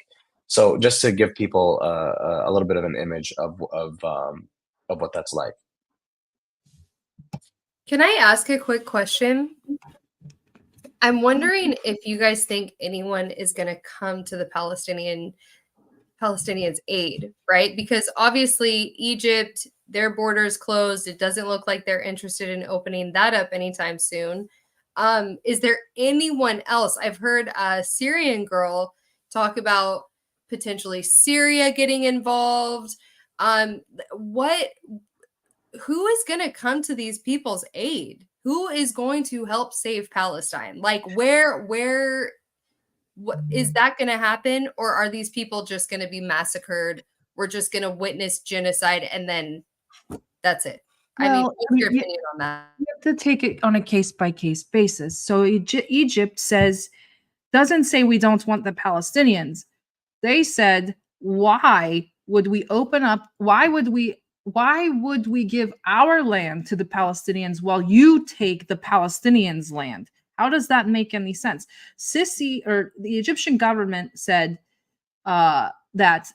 So just to give people a little bit of an image of what that's like. Can I ask a quick question? I'm wondering if you guys think anyone is going to come to the Palestinians' aid, right? Because obviously Egypt, their borders closed. It doesn't look like they're interested in opening that up anytime soon. Is there anyone else? I've heard a Syrian girl talk about potentially Syria getting involved. Who is going to come to these people's aid? Who is going to help save Palestine? Like what is that going to happen? Or are these people just going to be massacred? We're just going to witness genocide and then that's it. Well, what's your opinion on that? You have to take it on a case-by-case basis. So Egypt doesn't say we don't want the Palestinians. They said, why would we give our land to the Palestinians while you take the Palestinians' land? How does that make any sense? Sisi, or the Egyptian government, said that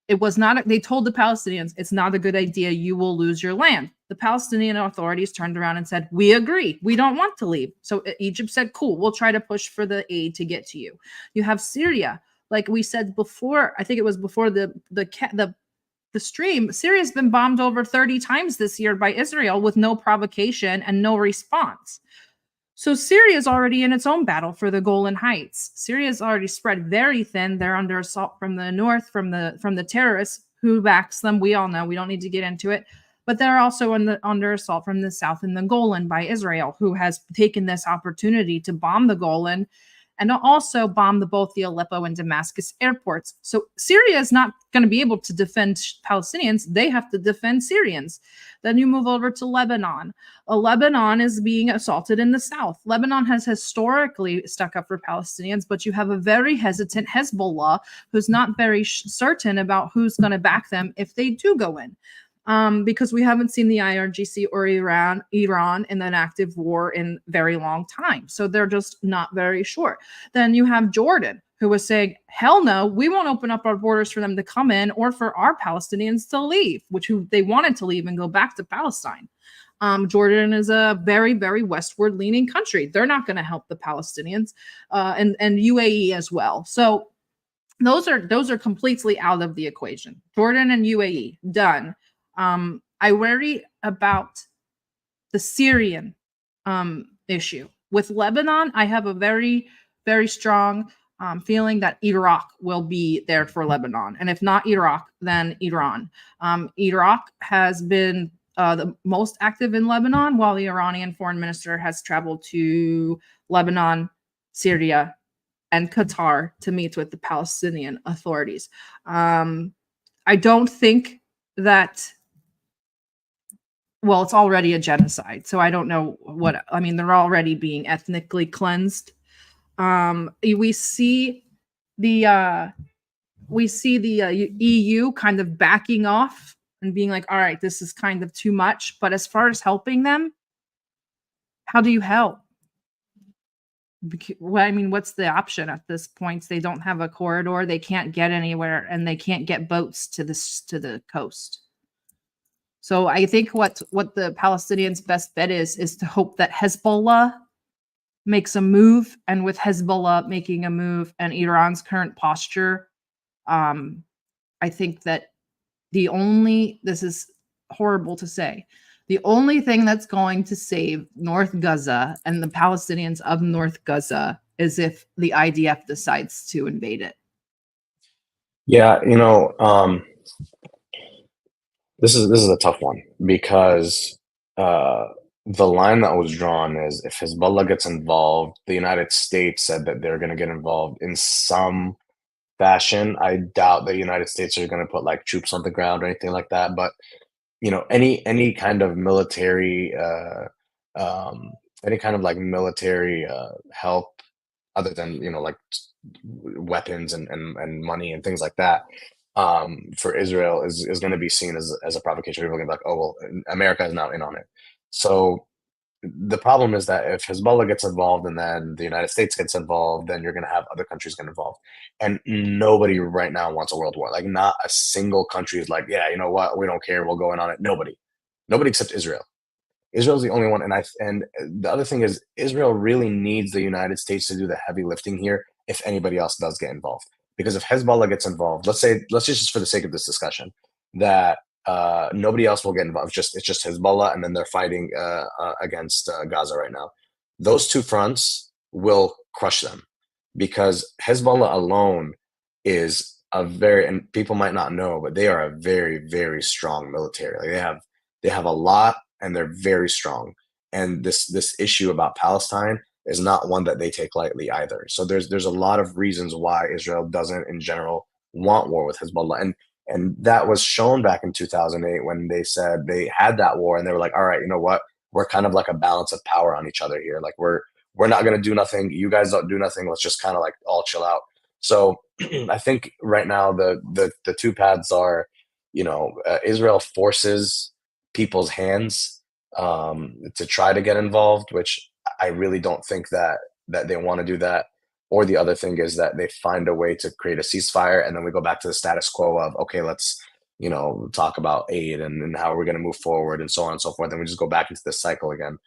it was not. They told the Palestinians, it's not a good idea. You will lose your land. The Palestinian authorities turned around and said, we agree. We don't want to leave. So Egypt said, cool, we'll try to push for the aid to get to you. You have Syria. Like we said before, I think it was before the stream, Syria's been bombed over 30 times this year by Israel with no provocation and no response. So Syria is already in its own battle for the Golan Heights. Syria is already spread very thin. They're under assault from the north, from the terrorists. Who backs them? We all know. We don't need to get into it. But they're also under assault from the south in the Golan by Israel, who has taken this opportunity to bomb the Golan and also bomb both the Aleppo and Damascus airports. So Syria is not going to be able to defend Palestinians. They have to defend Syrians. Then you move over to Lebanon. Lebanon is being assaulted in the south. Lebanon has historically stuck up for Palestinians, but you have a very hesitant Hezbollah who's not very certain about who's going to back them if they do go in. Because we haven't seen the IRGC or Iran in an active war in very long time. So they're just not very sure. Then you have Jordan, who was saying, hell no, we won't open up our borders for them to come in or for our Palestinians to leave, they wanted to leave and go back to Palestine. Jordan is a very, very westward leaning country. They're not going to help the Palestinians, and UAE as well. So those are completely out of the equation. Jordan and UAE, done. I worry about the Syrian issue. With Lebanon, I have a very, very strong feeling that Iraq will be there for Lebanon. And if not Iraq, then Iran. Iraq has been the most active in Lebanon, while the Iranian foreign minister has traveled to Lebanon, Syria, and Qatar to meet with the Palestinian authorities. I don't think that... Well, it's already a genocide, so I don't know what. I mean, they're already being ethnically cleansed. We see the EU kind of backing off and being like, "All right, this is kind of too much." But as far as helping them, how do you help? Well, I mean, what's the option at this point? They don't have a corridor. They can't get anywhere, and they can't get boats to the coast. So I think what the Palestinians' best bet is to hope that Hezbollah makes a move, and with Hezbollah making a move and Iran's current posture, I think that this is horrible to say, the only thing that's going to save North Gaza and the Palestinians of North Gaza is if the IDF decides to invade it. Yeah, this is a tough one because the line that was drawn is if Hezbollah gets involved, the United States said that they're going to get involved in some fashion. I doubt the United States are going to put like troops on the ground or anything like that. But any kind of military, any kind of like military help, other than like weapons and money and things like that, for Israel is going to be seen as a provocation. People are going to be like, oh well, America is now in on it. So the problem is that if Hezbollah gets involved and then the United States gets involved, then you're going to have other countries get involved. And nobody right now wants a world war. Like not a single country is like, yeah, you know what? We don't care. We'll go in on it. Nobody except Israel. Israel's the only one. And the other thing is Israel really needs the United States to do the heavy lifting here if anybody else does get involved. Because if Hezbollah gets involved, let's just for the sake of this discussion, that nobody else will get involved. It's just Hezbollah, and then they're fighting against Gaza right now. Those two fronts will crush them because Hezbollah alone is and people might not know, but they are a very, very strong military. Like they have a lot, and they're very strong. And this issue about Palestine is not one that they take lightly either. So there's a lot of reasons why Israel doesn't, in general, want war with Hezbollah. And that was shown back in 2008 when they said they had that war, and they were like, all right, you know what? We're kind of like a balance of power on each other here. Like we're not going to do nothing. You guys don't do nothing. Let's just kind of like all chill out. So I think right now the two paths are, Israel forces people's hands to try to get involved, which I really don't think that they want to do that. Or the other thing is that they find a way to create a ceasefire, and then we go back to the status quo of, okay, let's, talk about aid and how we're going to move forward and so on and so forth. And we just go back into this cycle again.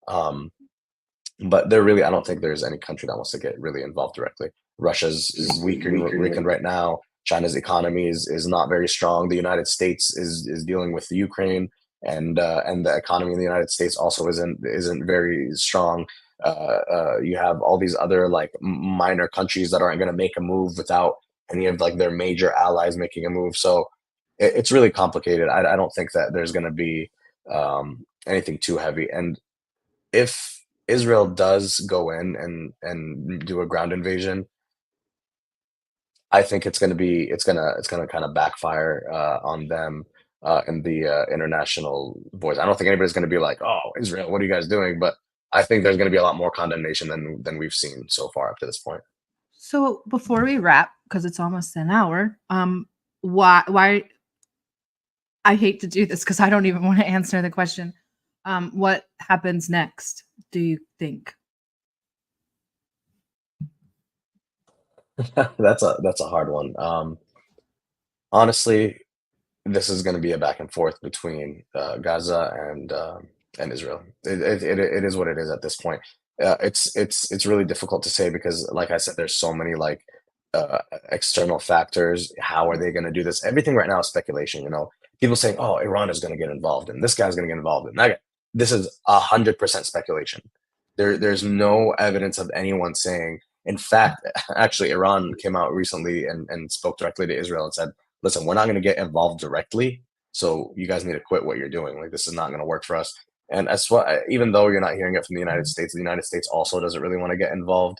But I don't think there's any country that wants to get really involved directly. Russia's weakened right now. China's economy is not very strong. The United States is dealing with the Ukraine, and the economy in the United States also isn't very strong. You have all these other like minor countries that aren't going to make a move without any of like their major allies making a move. So it's really complicated. I don't think that there's going to be anything too heavy. And if Israel does go in and do a ground invasion, I think it's going to kind of backfire on them in the international voice. I don't think anybody's going to be like, oh, Israel, what are you guys doing? But I think there's going to be a lot more condemnation than we've seen so far up to this point. So before we wrap, because it's almost an hour, why I hate to do this because I don't even want to answer the question. What happens next, do you think? That's a hard one. Honestly, this is going to be a back and forth between Gaza and Israel. It is what it is at this point. It's really difficult to say because, like I said, there's so many like external factors. How are they going to do this? Everything right now is speculation. People saying, "Oh, Iran is going to get involved, and this guy's going to get involved," and that guy. This is 100% speculation. There's no evidence of anyone saying. In fact, actually, Iran came out recently and spoke directly to Israel and said, listen, we're not going to get involved directly, so you guys need to quit what you're doing. Like, this is not going to work for us. And even though you're not hearing it from the United States also doesn't really want to get involved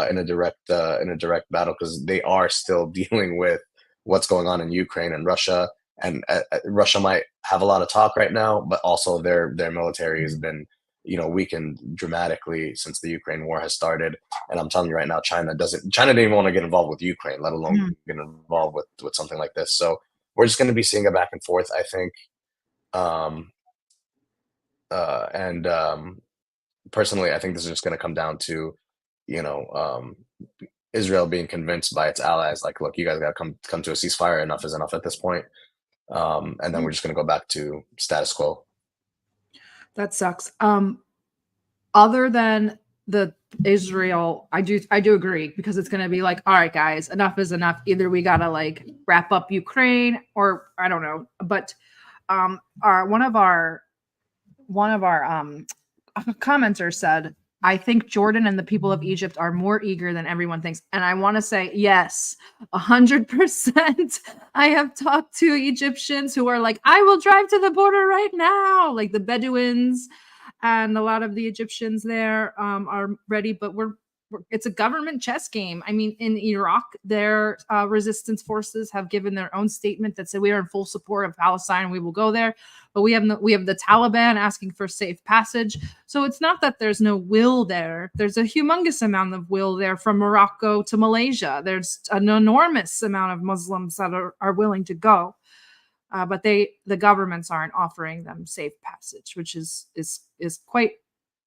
in a direct battle because they are still dealing with what's going on in Ukraine and Russia. And Russia might have a lot of talk right now, but also their military has been weakened dramatically since the Ukraine war has started. And I'm telling you right now, China didn't even want to get involved with Ukraine, let alone get involved with something like this. So we're just going to be seeing a back and forth, I think. Personally, I think this is just going to come down to, Israel being convinced by its allies, like, look, you guys got to come to a ceasefire. Enough is enough at this point. And then we're just going to go back to status quo. That sucks. Other than the Israel, I do agree, because it's going to be like, all right, guys, enough is enough. Either we got to like wrap up Ukraine, or I don't know. But one of our commenters said, I think Jordan and the people of Egypt are more eager than everyone thinks. And I want to say, yes, 100%. I have talked to Egyptians who are like, I will drive to the border right now. Like the Bedouins and a lot of the Egyptians there are ready, but it's a government chess game. I mean, in Iraq, their resistance forces have given their own statement that said we are in full support of Palestine. We will go there, but we have the Taliban asking for safe passage. So it's not that there's no will there. There's a humongous amount of will there from Morocco to Malaysia. There's an enormous amount of Muslims that are willing to go, but the governments aren't offering them safe passage, which is quite.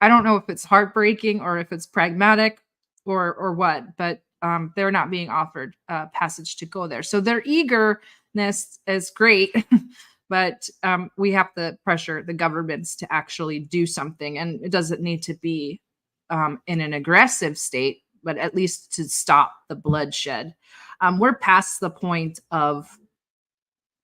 I don't know if it's heartbreaking or if it's pragmatic or what, but they're not being offered passage to go there. So their eagerness is great, but we have to pressure the governments to actually do something. And it doesn't need to be in an aggressive state, but at least to stop the bloodshed. We're past the point of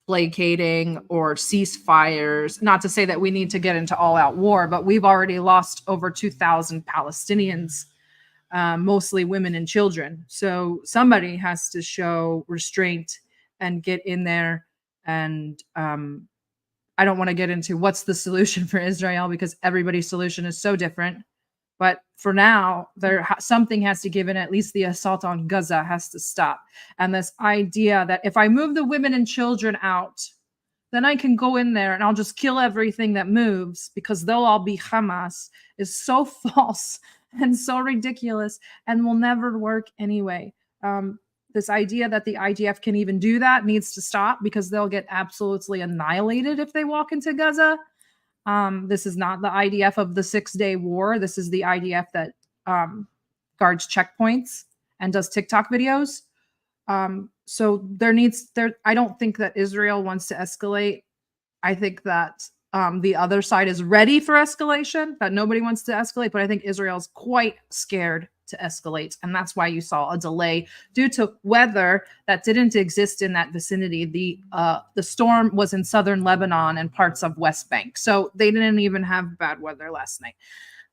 placating or ceasefires. Not to say that we need to get into all-out war, but we've already lost over 2,000 Palestinians, mostly women and children. So somebody has to show restraint and get in there. And I don't want to get into what's the solution for Israel, because everybody's solution is so different. But for now, something has to give, and at least the assault on Gaza has to stop. And this idea that if I move the women and children out, then I can go in there and I'll just kill everything that moves because they'll all be Hamas is so false and so ridiculous and will never work anyway. This idea that the IDF can even do that needs to stop, because they'll get absolutely annihilated if they walk into Gaza. This is not the IDF of the 6-day war. This is the IDF that guards checkpoints and does TikTok videos. So I don't think that Israel wants to escalate. I think that the other side is ready for escalation, that nobody wants to escalate, but I think Israel's quite scared to escalate. And that's why you saw a delay due to weather that didn't exist in that vicinity. The storm was in southern Lebanon and parts of West Bank. So they didn't even have bad weather last night.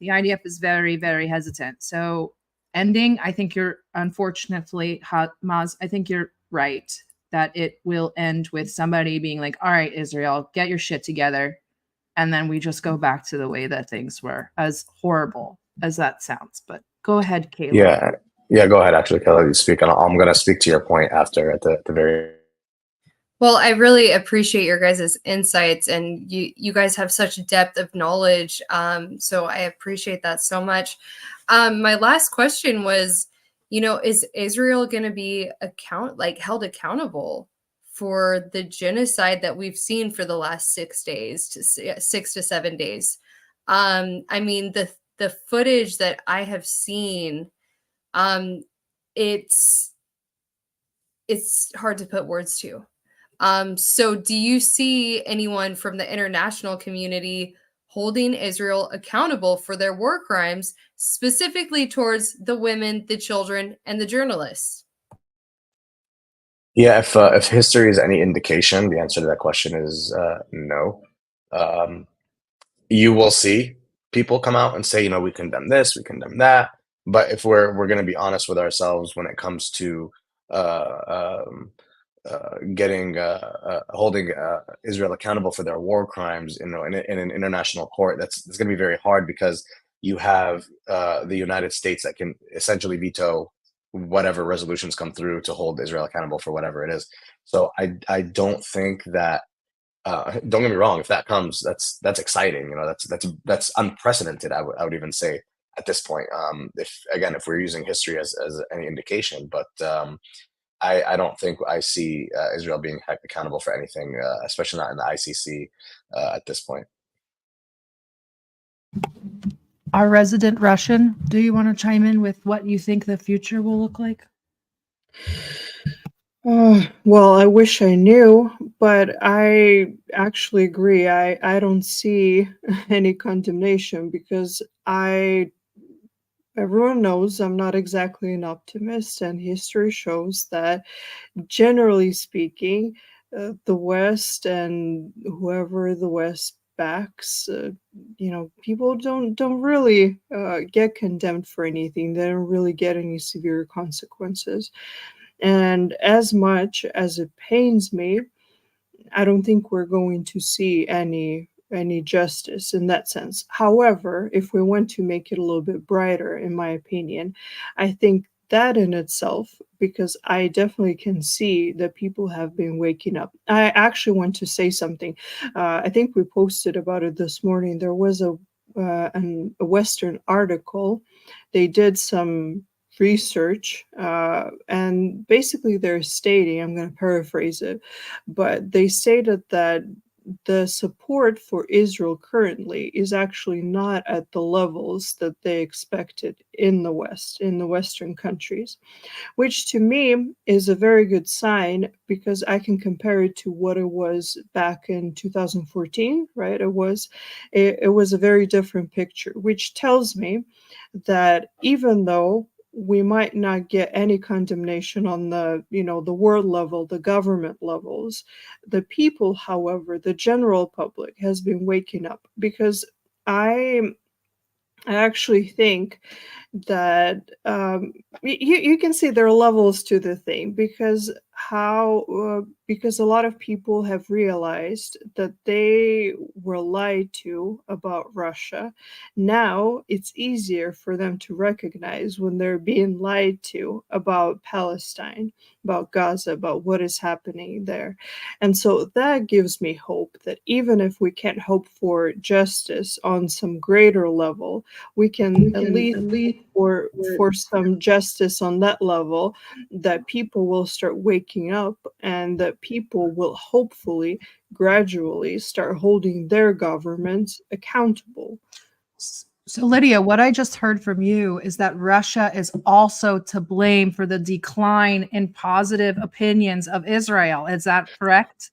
The IDF is very, very hesitant. So I think you're, unfortunately, Maz, I think you're right that it will end with somebody being like, all right, Israel, get your shit together. And then we just go back to the way that things were, as horrible as that sounds. But go ahead, Caleb. Yeah, go ahead. Actually, Caleb, you speak. And I'm going to speak to your point after at the very. Well, I really appreciate your guys' insights, and you guys have such depth of knowledge. So I appreciate that so much. My last question was, is Israel going to be held accountable for the genocide that we've seen for the last 6 to 7 days? I mean, the footage that I have seen, it's hard to put words to. So do you see anyone from the international community holding Israel accountable for their war crimes, specifically towards the women, the children, and the journalists? Yeah, if history is any indication, the answer to that question is no. You will see people come out and say, we condemn this, we condemn that. But if we're going to be honest with ourselves when it comes to holding Israel accountable for their war crimes, in an international court, that's going to be very hard, because you have the United States that can essentially veto whatever resolutions come through to hold Israel accountable for whatever it is. So I don't think that. Don't get me wrong. If that comes, that's exciting. That's unprecedented. I would even say at this point. If we're using history as any indication, but I don't think I see Israel being accountable for anything, especially not in the ICC at this point. Our resident Russian, do you want to chime in with what you think the future will look like? Well, I wish I knew, but I actually agree. I don't see any condemnation because everyone knows I'm not exactly an optimist, and history shows that generally speaking, the West and whoever the West backs, people don't really get condemned for anything. They don't really get any severe consequences. And as much as it pains me, I don't think we're going to see any justice in that sense. However, if we want to make it a little bit brighter, in my opinion, I think that in itself, because I definitely can see that people have been waking up. I actually want to say something. I think we posted about it this morning. There was a Western article. They did some research, and basically they're stating, I'm going to paraphrase it, but they stated that the support for Israel currently is actually not at the levels that they expected in the West, in the Western countries, which to me is a very good sign because I can compare it to what it was back in 2014, right? It was a very different picture, which tells me that even though we might not get any condemnation on the world level, the government levels, the people, however, the general public has been waking up because I I actually think that you can see there are levels to the thing because a lot of people have realized that they were lied to about Russia. Now it's easier for them to recognize when they're being lied to about Palestine, about Gaza, about what is happening there. And so that gives me hope that even if we can't hope for justice on some greater level, we can at least for some justice on that level, that people will start waking up and that people will hopefully gradually start holding their governments accountable. So, Lydia, what I just heard from you is that Russia is also to blame for the decline in positive opinions of Israel. Is that correct?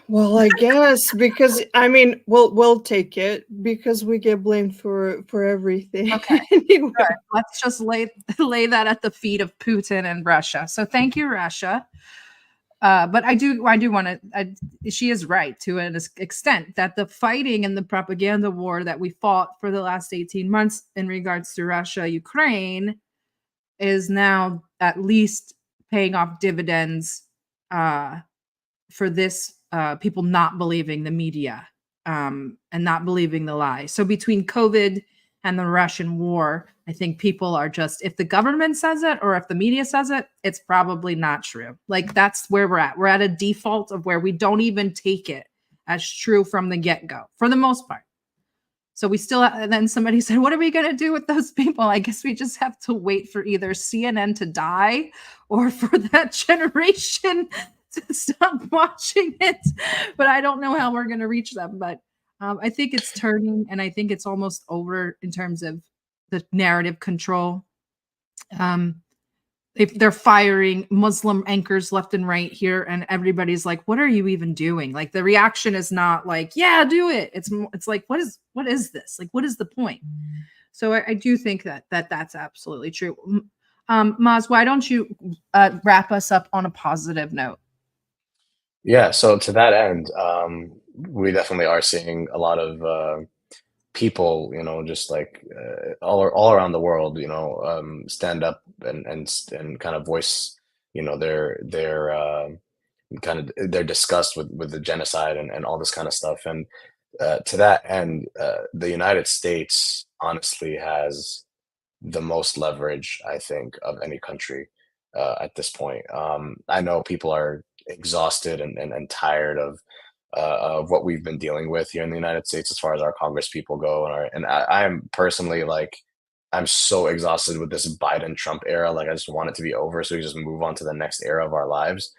Well, I guess because I mean, we'll take it because we get blamed for everything. Okay. Anyway. Good. Let's just lay that at the feet of Putin and Russia. So thank you, Russia. But I do want to. She is right to an extent that the fighting and the propaganda war that we fought for the last 18 months in regards to Russia, Ukraine, is now at least paying off dividends for this people not believing the media and not believing the lies. So between COVID and the Russian war, I think people are just, if the government says it or if the media says it, it's probably not true. Like that's where we're at. We're at a default of where we don't even take it as true from the get-go for the most part. So we still, and then somebody said, what are we going to do with those people? I guess we just have to wait for either CNN to die or for that generation to stop watching it. But I don't know how we're going to reach them. But I think it's turning, and I think it's almost over in terms of the narrative control. If they're firing Muslim anchors left and right here, and everybody's like, "What are you even doing?" Like the reaction is not like, "Yeah, do it." It's like, "What is this? Like, what is the point?" So I do think that's absolutely true. Maz, why don't you wrap us up on a positive note? Yeah, so to that end, we definitely are seeing a lot of people, just like all around the world, stand up and kind of voice, their kind of their disgust with the genocide and all this kind of stuff. And to that end, the United States honestly has the most leverage, I think, of any country at this point. I know people are exhausted and tired of what we've been dealing with here in the United States as far as our Congress people go, I am personally like I'm so exhausted with this Biden Trump era. Like I just want it to be over so we just move on to the next era of our lives.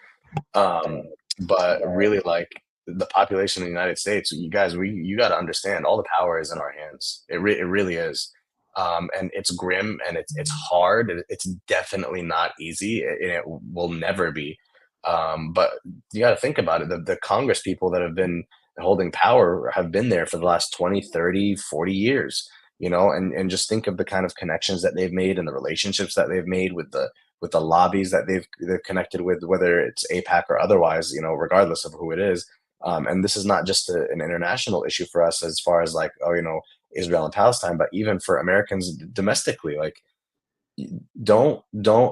But really, like the population of the United States, you guys, you got to understand, all the power is in our hands. It really is. And it's grim, and it's hard. It's definitely not easy, and it will never be. But you got to think about it. The Congress people that have been holding power have been there for the last 20, 30, 40 years, and just think of the kind of connections that they've made and the relationships that they've made with the lobbies that they've connected with, whether it's APAC or otherwise, regardless of who it is. And this is not just an international issue for us as far as like, Israel and Palestine, but even for Americans domestically. Like, don't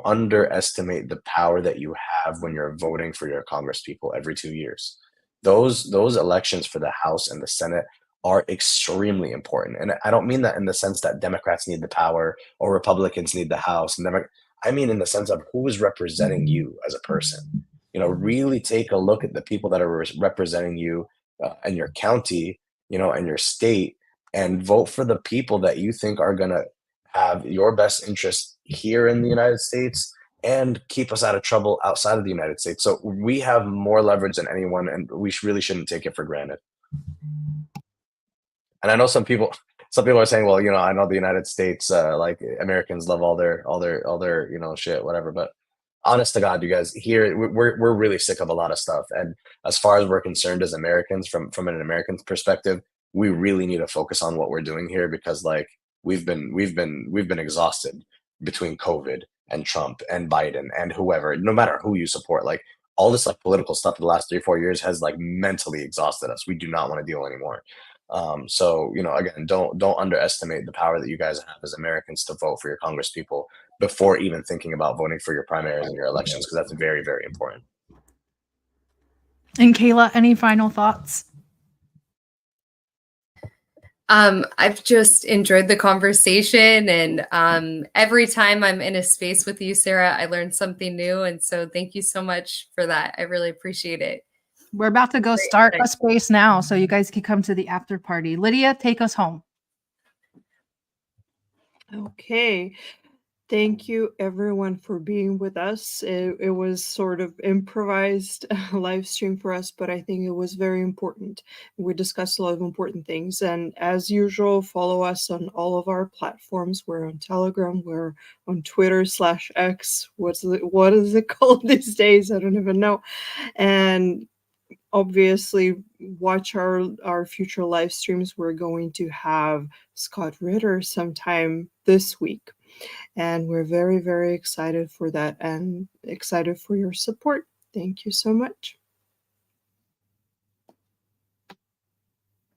underestimate the power that you have when you're voting for your Congress people every 2 years. Those elections for the House and the Senate are extremely important. And I don't mean that in the sense that Democrats need the power or Republicans need the House. I mean in the sense of who is representing you as a person. Really take a look at the people that are representing you in your county, and your state, and vote for the people that you think are going to have your best interests here in the United States and keep us out of trouble outside of the United States. So we have more leverage than anyone, and we really shouldn't take it for granted. And I know some people are saying, well, I know the United States, like Americans love all their, shit, whatever. But honest to God, you guys, here we're really sick of a lot of stuff. And as far as we're concerned as Americans, from an American perspective, we really need to focus on what we're doing here, because like we've been exhausted between COVID and Trump and Biden and whoever, no matter who you support. Like, all this like political stuff for the last 3-4 years has like mentally exhausted us. We do not want to deal anymore. So again, don't underestimate the power that you guys have as Americans to vote for your Congress people before even thinking about voting for your primaries and your elections, because that's very, very important. And Kayla, any final thoughts? I've just enjoyed the conversation, and every time I'm in a space with you, Sarah, I learn something new. And so thank you so much for that. I really appreciate it. We're about to go start a space now, so you guys can come to the after party. Lydia, take us home. Okay. Thank you, everyone, for being with us. It was sort of improvised live stream for us, but I think it was very important. We discussed a lot of important things. And as usual, follow us on all of our platforms. We're on Telegram. We're on Twitter/X. What is it called these days? I don't even know. And obviously, watch our future live streams. We're going to have Scott Ritter sometime this week. And we're very, very excited for that and excited for your support. Thank you so much.